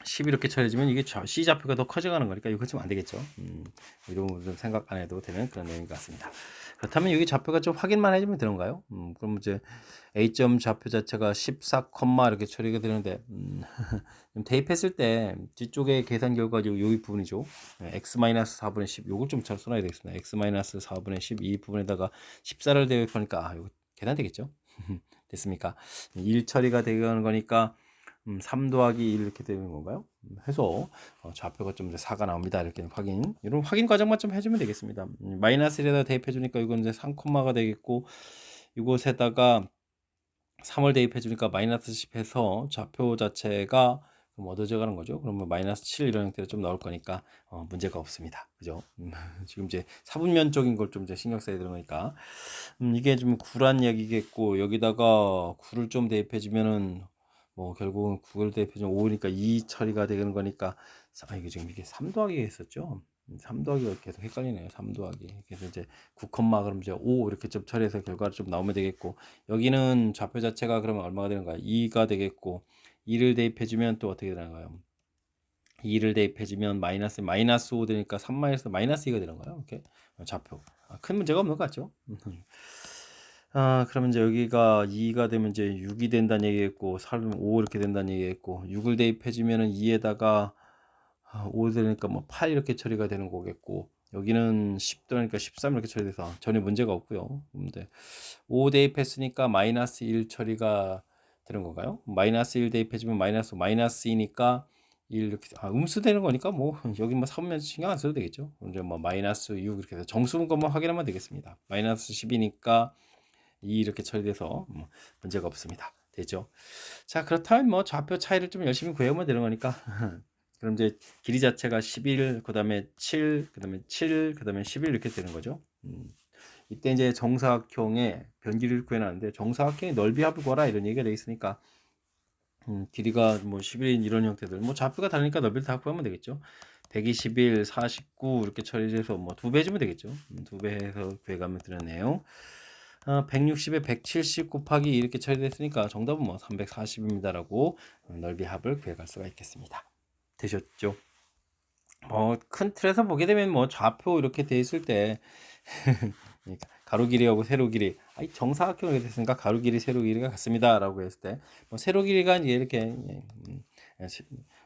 10 이렇게 처리해주면 이게 C 좌표가 더 커져가는 거니까 이거 좀 안 되겠죠. 이런 부분 생각 안 해도 되는 그런 내용인 것 같습니다. 그렇다면 여기 좌표가 좀 확인만 해주면 되는가요? 그럼 이제 A점 좌표 자체가 14, 이렇게 처리가 되는데 대입했을 때 뒤쪽에 계산 결과 여기 부분이죠. X-4분의 10 요걸 좀 잘 써놔야 되겠습니다. X-4분의 10 이 부분에다가 14를 대입하니까 이거 계산 되겠죠? 됐습니까? 1 처리가 되는 거니까 3 더하기 1 이렇게 되는 건가요? 해서 좌표가 좀 이제 4가 나옵니다. 이렇게 확인. 이런 확인 과정만 좀 해주면 되겠습니다. 마이너스 1에다 대입해 주니까 이건 이제 3가 되겠고 이곳에다가 3을 대입해 주니까 마이너스 10 해서 좌표 자체가 얻어져 가는 거죠. 그러면 마이너스 7 이런 형태로 좀 나올 거니까 문제가 없습니다. 그죠? 지금 이제 사분면적인 걸 좀 이제 신경 써야 되는 거니까 이게 좀 9란 얘기겠고 여기다가 9를 좀 대입해 주면은 뭐 결국은 9를 대입해 주면 5니까 2 처리가 되는 거니까 이게 지금 이게 3 더하기 했었죠. 3 더하기가 계속 헷갈리네요. 3 더하기. 그래서 이제 9, 그럼 이제 5 이렇게 좀 처리해서 결과를 좀 나오면 되겠고 여기는 좌표 자체가 그러면 얼마가 되는가? 2가 되겠고 2를 대입해 주면 또 어떻게 되나요? 2를 대입해 주면 마이너스 5 되니까 3 마이너스 2가 되는 거예요. 이렇게 좌표. 큰 문제가 없는 것 같죠? 그러면 이제 여기가 2가 되면 이제 6이 된다는 얘기겠고 3, 5 이렇게 된다는 얘기겠고 6을 대입해 주면은 2에다가 5 되니까 뭐 8 이렇게 처리가 되는 거겠고 여기는 10 되니까 13 이렇게 처리돼서 전혀 문제가 없고요. 근데 5 대입했으니까 마이너스 1 처리가 되는 건가요? 마이너스 1 대입해주면 마이너스 2니까 1 이렇게 음수 되는 거니까 뭐 여기 뭐 사분면 신경 안 써도 되겠죠. 이제 뭐 마이너스 6 이렇게 해서 정수분 것만 확인하면 되겠습니다. 마이너스 10이니까 2 이렇게 처리돼서 문제가 없습니다. 되죠? 자 그렇다면 뭐 좌표 차이를 좀 열심히 구해보면 되는 거니까 그럼 이제 길이 자체가 11, 그 다음에 7, 그 다음에 7, 그 다음에 11 이렇게 되는 거죠. 이때 이제 정사각형의 변길이를 구해놨는데 정사각형의 넓이 합을 구하라 이런 얘기가 되어 있으니까 길이가 뭐 11인 이런 형태들 뭐 좌표가 다르니까 넓이를 다 구하면 되겠죠. 121, 49 이렇게 처리해서 뭐 2배 주면 되겠죠. 2배 해서 구해가면 되는 내용. 160에 170 곱하기 이렇게 처리됐으니까 정답은 뭐 340입니다라고 넓이 합을 구해갈 수가 있겠습니다. 되셨죠? 큰 틀에서 보게 되면 뭐 좌표 이렇게 돼 있을 때 가로 길이하고 세로 길이 정사각형이 됐으니까 가로 길이 세로 길이가 같습니다라고 했을 때 뭐 세로 길이가 이렇게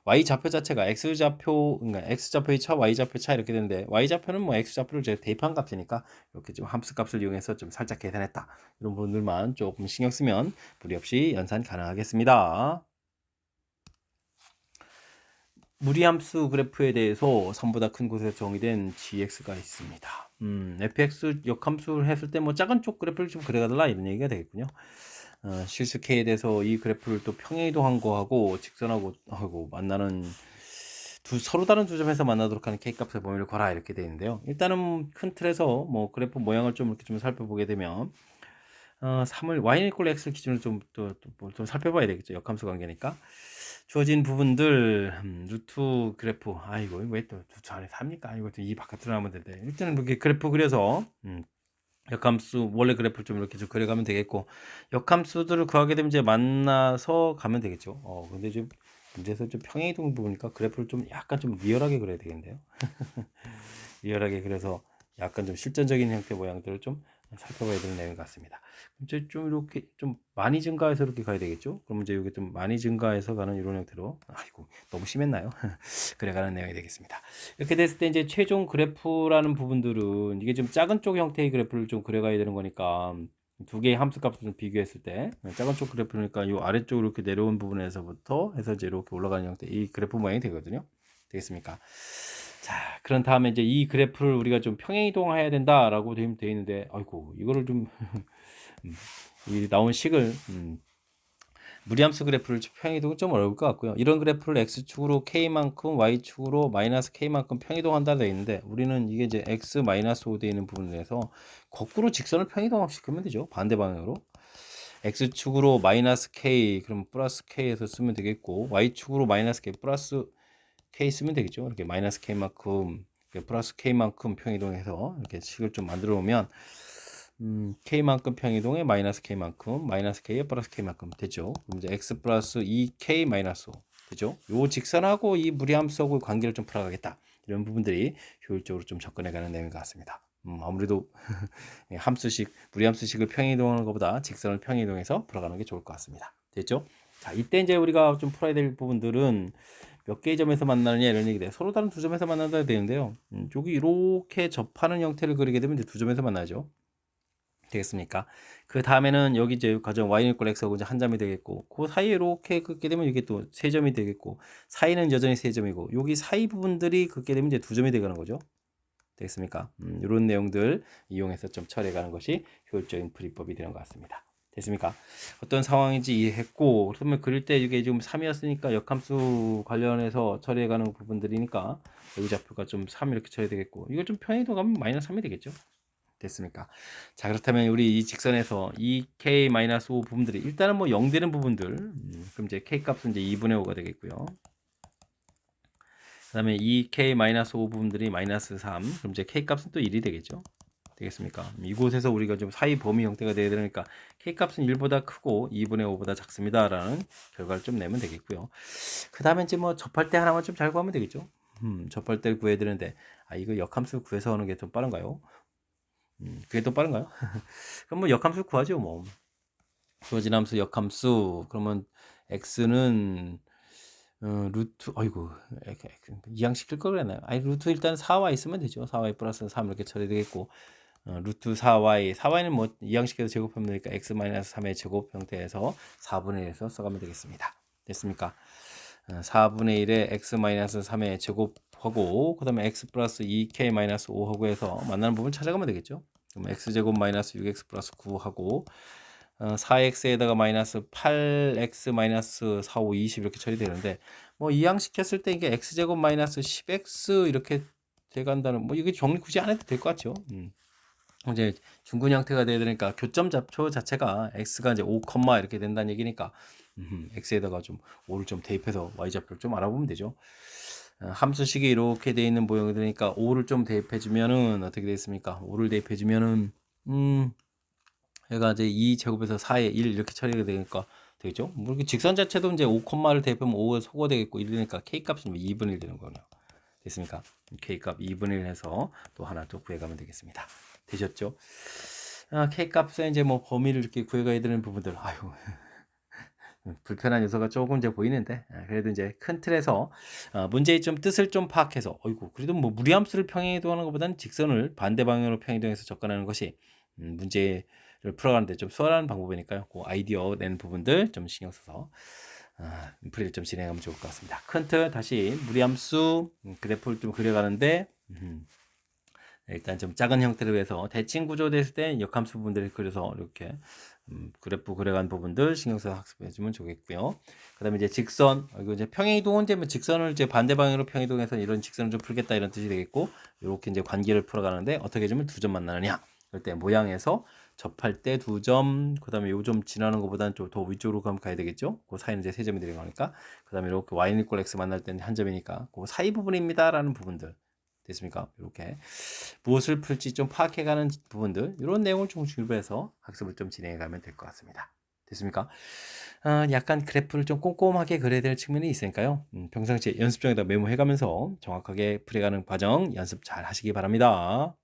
y 좌표 자체가 x 좌표 그러니까 x 좌표의 차 y 좌표 차 이렇게 되는데 y 좌표는 뭐 x 좌표를 제가 대입한 값이니까 이렇게 좀 함수 값을 이용해서 좀 살짝 계산했다 이런 부분들만 조금 신경 쓰면 무리 없이 연산 가능하겠습니다. 무리함수 그래프에 대해서 3보다 큰 곳에서 정의된 gx가 있습니다. fx 역함수를 했을 때 뭐 작은 쪽 그래프를 좀 그려달라 이런 얘기가 되겠군요. 실수 k에 대해서 이 그래프를 또 평행이동한 거하고 직선하고 만나는 서로 다른 두 점에서 만나도록 하는 k 값의 범위를 구하라 이렇게 되어 있는데요. 일단은 큰 틀에서 뭐 그래프 모양을 좀 이렇게 좀 살펴보게 되면 3을 y는 이꼴 x를 기준으로 좀 살펴봐야 되겠죠. 역함수 관계니까. 주어진 부분들 루트 그래프 아이고 왜 또 루트 안에 삽니까? 이거 이 바깥으로 나오면 되는데 일단은 이렇게 그래프 그려서 역함수 원래 그래프를 좀 이렇게 좀 그려가면 되겠고 역함수들을 구하게 되면 이제 만나서 가면 되겠죠. 근데 지금 문제에서 좀 평행이동 부분이니까 그래프를 좀 약간 좀 리얼하게 그려야 되겠는데요. 리얼하게 그래서 약간 좀 실전적인 형태 모양들을 좀 살펴봐야 되는 내용 같습니다. 이제 좀 이렇게 좀 많이 증가해서 이렇게 가야 되겠죠. 그럼 이제 이게 좀 많이 증가해서 가는 이런 형태로 아이고 너무 심했나요? 그래가는 내용이 되겠습니다. 이렇게 됐을 때 이제 최종 그래프라는 부분들은 이게 좀 작은 쪽 형태의 그래프를 좀 그려가야 되는 거니까 두 개의 함수 값을 좀 비교했을 때 작은 쪽 그래프니까 이 아래쪽으로 이렇게 내려온 부분에서부터 해서 이제 이렇게 올라가는 형태 이 그래프 모양이 되거든요. 되겠습니까? 자, 그런 다음에 이제 이 그래프를 우리가 좀 평행 이동해야 된다라고 되어 있는데, 아이고, 이거를 좀, 이 나온 식을, 무리함수 그래프를 평행 이동은 좀 어려울 것 같고요. 이런 그래프를 x축으로 k만큼, y축으로 마이너스 k만큼 평행 이동한다 되어 있는데, 우리는 이게 이제 x 마이너스 5 되어 있는 부분에서 거꾸로 직선을 평행 이동시키면 되죠. 반대 방향으로. x축으로 마이너스 k, 그럼 플러스 k에서 쓰면 되겠고, y축으로 마이너스 k, 플러스 k 쓰면 되겠죠. 이렇게 마이너스 k만큼 플러스 k만큼 평이동해서 이렇게 식을 좀 만들어 놓으면 k만큼 평이동에 마이너스 k만큼 마이너스 k에 플러스 k만큼 됐죠. 그럼 이제 x 플러스 2k 마이너스 5 되죠. 요 직선하고 이 무리함수하고 관계를 좀 풀어가겠다. 이런 부분들이 효율적으로 좀 접근해가는 내용인 것 같습니다. 아무래도 함수식 무리함수식을 평이동하는 것보다 직선을 평이동해서 풀어가는 게 좋을 것 같습니다. 됐죠? 자, 이때 이제 우리가 좀 풀어야 될 부분들은 몇 개의 점에서 만나느냐 이런 얘기돼. 서로 다른 두 점에서 만난다 되는데요. 여기 이렇게 접하는 형태를 그리게 되면 이제 두 점에서 만나죠. 되겠습니까? 그 다음에는 여기 이제 가정 y는 equal x하고 이제 한 점이 되겠고, 그 사이에 이렇게 긋게 되면 이게 또 세 점이 되겠고, 사이는 여전히 세 점이고, 여기 사이 부분들이 긋게 되면 이제 두 점이 되가는 거죠. 되겠습니까? 이런 내용들 이용해서 좀 처리해 가는 것이 효율적인 풀이법이 되는 것 같습니다. 됐습니까? 어떤 상황인지 이해했고, 그러면 그릴 때 이게 지금 3이었으니까 역함수 관련해서 처리해 가는 부분들이니까 여기 좌표가 좀 3 이렇게 쳐야 되겠고, 이걸 좀 평행이동 가면 마이너스 3이 되겠죠? 됐습니까? 자, 그렇다면 우리 이 직선에서 2k-5 부분들이 일단은 뭐 0 되는 부분들, 그럼 이제 k 값은 이제 2분의 5가 되겠고요. 그 다음에 2k-5 부분들이 마이너스 3, 그럼 이제 k 값은 또 1이 되겠죠? 되겠습니까? 이곳에서 우리가 좀 사이 범위 형태가 되어야 되니까 k 값은 1보다 크고 2분의 5보다 작습니다 라는 결과를 좀 내면 되겠고요. 그 다음에 이제 뭐 접할 때 하나만 좀 잘 구하면 되겠죠? 접할 때를 구해야 되는데 이거 역함수 구해서 하는 게 좀 빠른가요? 그게 더 빠른가요? 그럼 뭐 역함수 구하죠 뭐. 주어진 함수 역함수 그러면 x는 루트 어이구 이항시킬 걸 그랬나요? 루트 일단 4y 있으면 되죠. 4y 플러스 3 이렇게 처리되겠고 루트 4y는 뭐 이항시켜서 제곱하면 되니까 x 마이너스 3의 제곱 형태에서 4분의 1에서 써가면 되겠습니다. 됐습니까? 4분의 1에 x 마이너스 3의 제곱하고 그 다음에 x 플러스 2k 마이너스 5하고 해서 만나는 부분 찾아가면 되겠죠. 그럼 x제곱 마이너스 6x 플러스 9하고 4x에다가 마이너스 8x 마이너스 4, 5, 20 이렇게 처리되는데 뭐 이항시켰을 때 이게 x제곱 마이너스 10x 이렇게 돼간다는 뭐 이게 정리 굳이 안 해도 될 것 같죠. 이제 중근 형태가 돼야 되니까 교점 잡초 자체가 x가 이제 5, 이렇게 된다는 얘기니까 x에다가 좀 5를 좀 대입해서 y 좌표를 좀 알아보면 되죠. 함수식이 이렇게 돼 있는 모형이 되니까 5를 좀 대입해 주면은 어떻게 되겠습니까? 5를 대입해 주면은 얘가 이제 2 제곱에서 4에 1 이렇게 처리가 되니까 되겠죠? 뭐 이렇게 직선 자체도 이제 5를 대입하면 5가 소거 되겠고 이러니까 k 값은 2분의 1 되는 거네요. 됐습니까? k 값 2분의 1 해서 또 하나 또 구해가면 되겠습니다. 되셨죠? k 값에 이제 뭐 범위를 이렇게 구해가야 되는 부분들 아유 불편한 요소가 조금 이제 보이는데 그래도 이제 큰 틀에서 문제의 좀 뜻을 좀 파악해서 어이구 그래도 뭐 무리함수를 평행이동하는 것보다는 직선을 반대 방향으로 평행이동해서 접근하는 것이 문제를 풀어가는데 좀 수월한 방법이니까요. 그 아이디어 낸 부분들 좀 신경 써서 풀이를 좀 진행하면 좋을 것 같습니다. 큰 틀 다시 무리함수 그래프를 좀 그려가는데 일단 좀 작은 형태로 해서 대칭 구조 됐을 때 역함수 부분들을 그려서 이렇게 그래프 그려간 부분들 신경 써서 학습해 주면 좋겠고요. 그다음에 이제 직선 이거 이제 평행이동은 이제 뭐 직선을 이제 반대 방향으로 평행이동해서 이런 직선을 좀 풀겠다 이런 뜻이 되겠고 이렇게 이제 관계를 풀어가는데 어떻게 해주면 두 점 만나느냐 그럴 때 모양에서 접할 때 2점, 그 다음에 요 점 지나는 것보다는 좀 더 위쪽으로 가야 되겠죠. 그 사이는 이제 3점이 들어가니까. 그 다음에 이렇게 y는 이퀄 x 만날 때는 1점이니까 그 사이 부분입니다 라는 부분들 됐습니까? 이렇게 무엇을 풀지 좀 파악해가는 부분들 이런 내용을 중심으로 해서 학습을 좀 진행해 가면 될 것 같습니다. 됐습니까? 약간 그래프를 좀 꼼꼼하게 그려야 될 측면이 있으니까요. 평상시에 연습장에다 메모해가면서 정확하게 풀이가는 과정 연습 잘 하시기 바랍니다.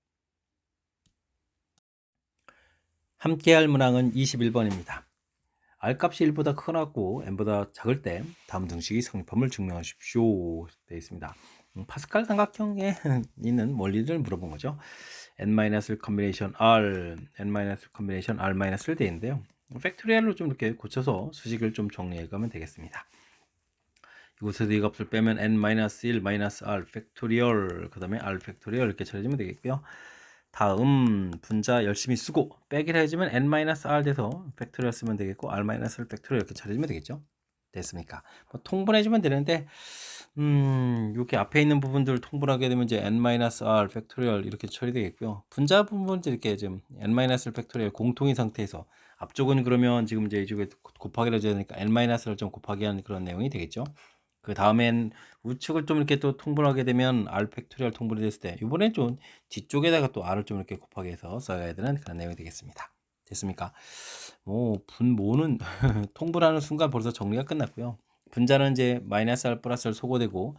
함께할 문항은 21번입니다. R값이 1보다 크거나고 n보다 작을 때 다음 등식이 성립함을 증명하십시오. 되어 있습니다. 파스칼 삼각형에 있는 원리를 물어본 거죠. n- 컨비네이션 r, n- 컨비네이션 r-를 되어 있는데요. 팩토리얼로 좀 이렇게 고쳐서 수식을 좀 정리해 가면 되겠습니다. 이곳에서 이 값을 빼면 n-1 r 팩토리얼 그 다음에 r 팩토리얼 이렇게 처리하면 되겠고요. 다음 분자 열심히 쓰고 빼기를 해주면 n-r 돼서 팩토리얼 쓰면 되겠고 r-를 팩토리얼 이렇게 처리해주면 되겠죠. 됐습니까? 뭐 통분해주면 되는데 이렇게 앞에 있는 부분들 통분하게 되면 이제 n-r 팩토리얼 이렇게 처리되겠고요. 분자 부분들 이렇게 좀 n-r 팩토리얼 공통인 상태에서 앞쪽은 그러면 지금 이제 이쪽에 곱하기를 해줘야 되니까 n-를 좀 곱하기 하는 그런 내용이 되겠죠. 그 다음엔 우측을 좀 이렇게 또 통분하게 되면 r 팩토리얼 통분이 됐을 때 이번엔 좀 뒤쪽에다가 또 r을 좀 이렇게 곱하기 해서 써야 되는 그런 내용이 되겠습니다. 됐습니까? 뭐 분모는 통분하는 순간 벌써 정리가 끝났고요. 분자는 이제 마이너스 r 플러스 를 소거되고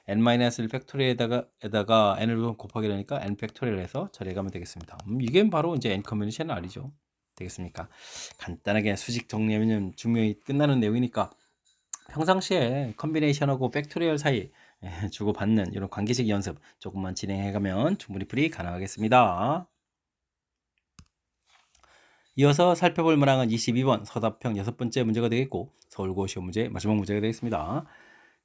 n-1 팩토리얼에다가 n을 곱하게 되니까 n 팩토리얼 해서 처리해가면 되겠습니다. 이게 바로 이제 n 컨비네이션 r이죠. 되겠습니까? 간단하게 수직 정리하면 증명이 끝나는 내용이니까 평상시에 컨비네이션하고 팩토리얼 사이 주고받는 이런 관계식 연습 조금만 진행해가면 충분히 풀이 가능하겠습니다. 이어서 살펴볼 문항은 22번 서답형 6번째 문제가 되겠고 서울고시험 문제 마지막 문제가 되겠습니다.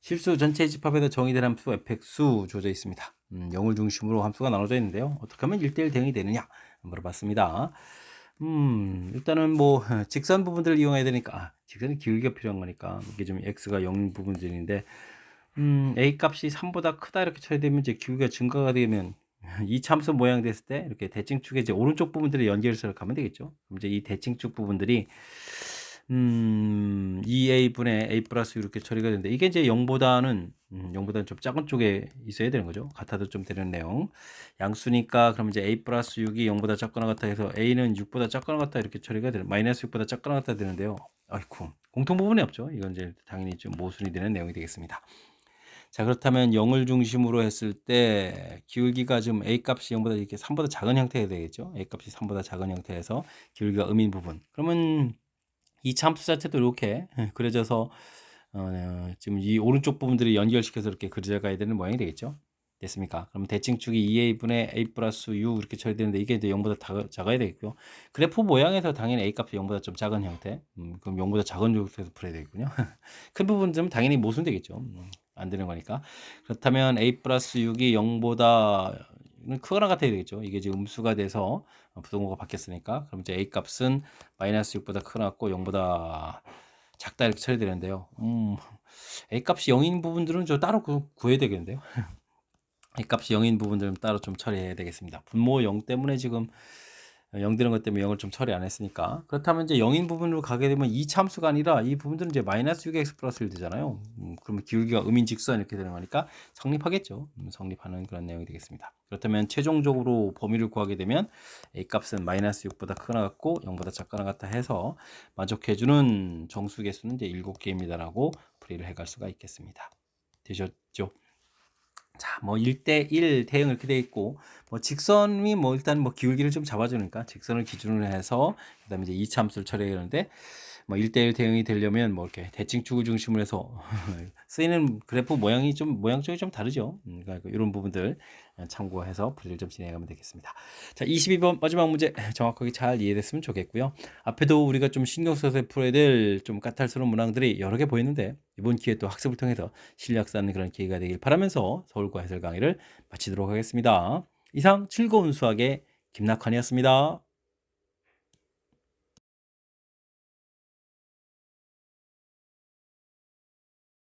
실수 전체 집합에서 정의된 함수 fx수 주어져 있습니다. 0을 중심으로 함수가 나눠져 있는데요. 어떻게 하면 1대1 대응이 되느냐 물어봤습니다. 일단은 뭐 직선 부분들을 이용해야 되니까 직선이 기울기가 필요한 거니까 이게 좀 x가 0 부분들인데 a 값이 3보다 크다 이렇게 처리되면 이제 기울기가 증가가 되면 이 참수 모양 됐을 때 이렇게 대칭축의 이제 오른쪽 부분들을 연결해서 가면 되겠죠. 그럼 이제 이 대칭축 부분들이 2a분의 a 플러스 이렇게 처리가 되는데 이게 이제 0보다는 좀 작은 쪽에 있어야 되는 거죠. 같아도 좀 되는 내용. 양수니까 그럼 이제 a 플러스 6이 0보다 작거나 같다 해서 a는 6보다 작거나 같다 이렇게 처리가 되는 마이너스 6보다 작거나 같다 되는데요. 아이쿠 공통 부분이 없죠. 이건 이제 당연히 좀 모순이 되는 내용이 되겠습니다. 자, 그렇다면 0을 중심으로 했을 때 기울기가 좀 a 값이 0보다 이렇게 3보다 작은 형태가 되겠죠. a 값이 3보다 작은 형태에서 기울기가 음인 부분. 그러면 이 참수 자체도 이렇게 그려져서 지금 이 오른쪽 부분들이 연결시켜서 이렇게 그려져 가야 되는 모양이 되겠죠. 됐습니까? 그럼 대칭축이 2a분의 a 플러스 6 이렇게 처리되는데 이게 이제 0보다 작아야 되겠고요. 그래프 모양에서 당연히 a 값이 0보다 좀 작은 형태. 그럼 0보다 작은 형태에서 풀어야 되겠군요. 큰 부분들은 당연히 모순되겠죠. 안 되는 거니까. 그렇다면 a 플러스 6이 0보다 크거나 같아야 되겠죠. 이게 지금 음수가 돼서 부동호가 바뀌었으니까. 그럼 이제 a 값은 마이너스 6보다 크거나 같고 0보다 작다 이렇게 처리되는데요. a 값이 0인 부분들은 저 따로 구해야 되겠는데요. a 값이 0인 부분들은 따로 좀 처리해야 되겠습니다. 분모 0 때문에 지금 0 되는 것 때문에 0을 좀 처리 안 했으니까. 그렇다면 이제 0인 부분으로 가게 되면 이 참수가 아니라 이 부분들은 이제 마이너스 6x 플러스 1 되잖아요. 그러면 기울기가 음인 직선 이렇게 되는 거니까 성립하겠죠. 성립하는 그런 내용이 되겠습니다. 그렇다면 최종적으로 범위를 구하게 되면 a 값은 마이너스 6보다 크거나 같고 0보다 작거나 같다 해서 만족해주는 정수 개수는 이제 7개입니다라고 풀이를 해갈 수가 있겠습니다. 되셨죠? 자, 뭐 1대1 대응 이렇게 돼 있고 뭐 직선이 뭐 일단 뭐 기울기를 좀 잡아주니까 직선을 기준으로 해서 그다음에 이제 이차함수를 처리해야 되는데 뭐 1대1 대응이 되려면 뭐 이렇게 대칭축을 중심으로 해서 쓰이는 그래프 모양이 좀 모양쪽이 좀 다르죠. 그러니까 이런 부분들 참고해서 풀이를 좀 진행하면 되겠습니다. 자, 22번 마지막 문제 정확하게 잘 이해됐으면 좋겠고요. 앞에도 우리가 좀 신경 써서 풀어야 될 좀 까탈스러운 문항들이 여러 개 보이는데 이번 기회에 또 학습을 통해서 실력 쌓는 그런 기회가 되길 바라면서 서울과 해설 강의를 마치도록 하겠습니다. 이상 즐거운 수학의 김낙환이었습니다.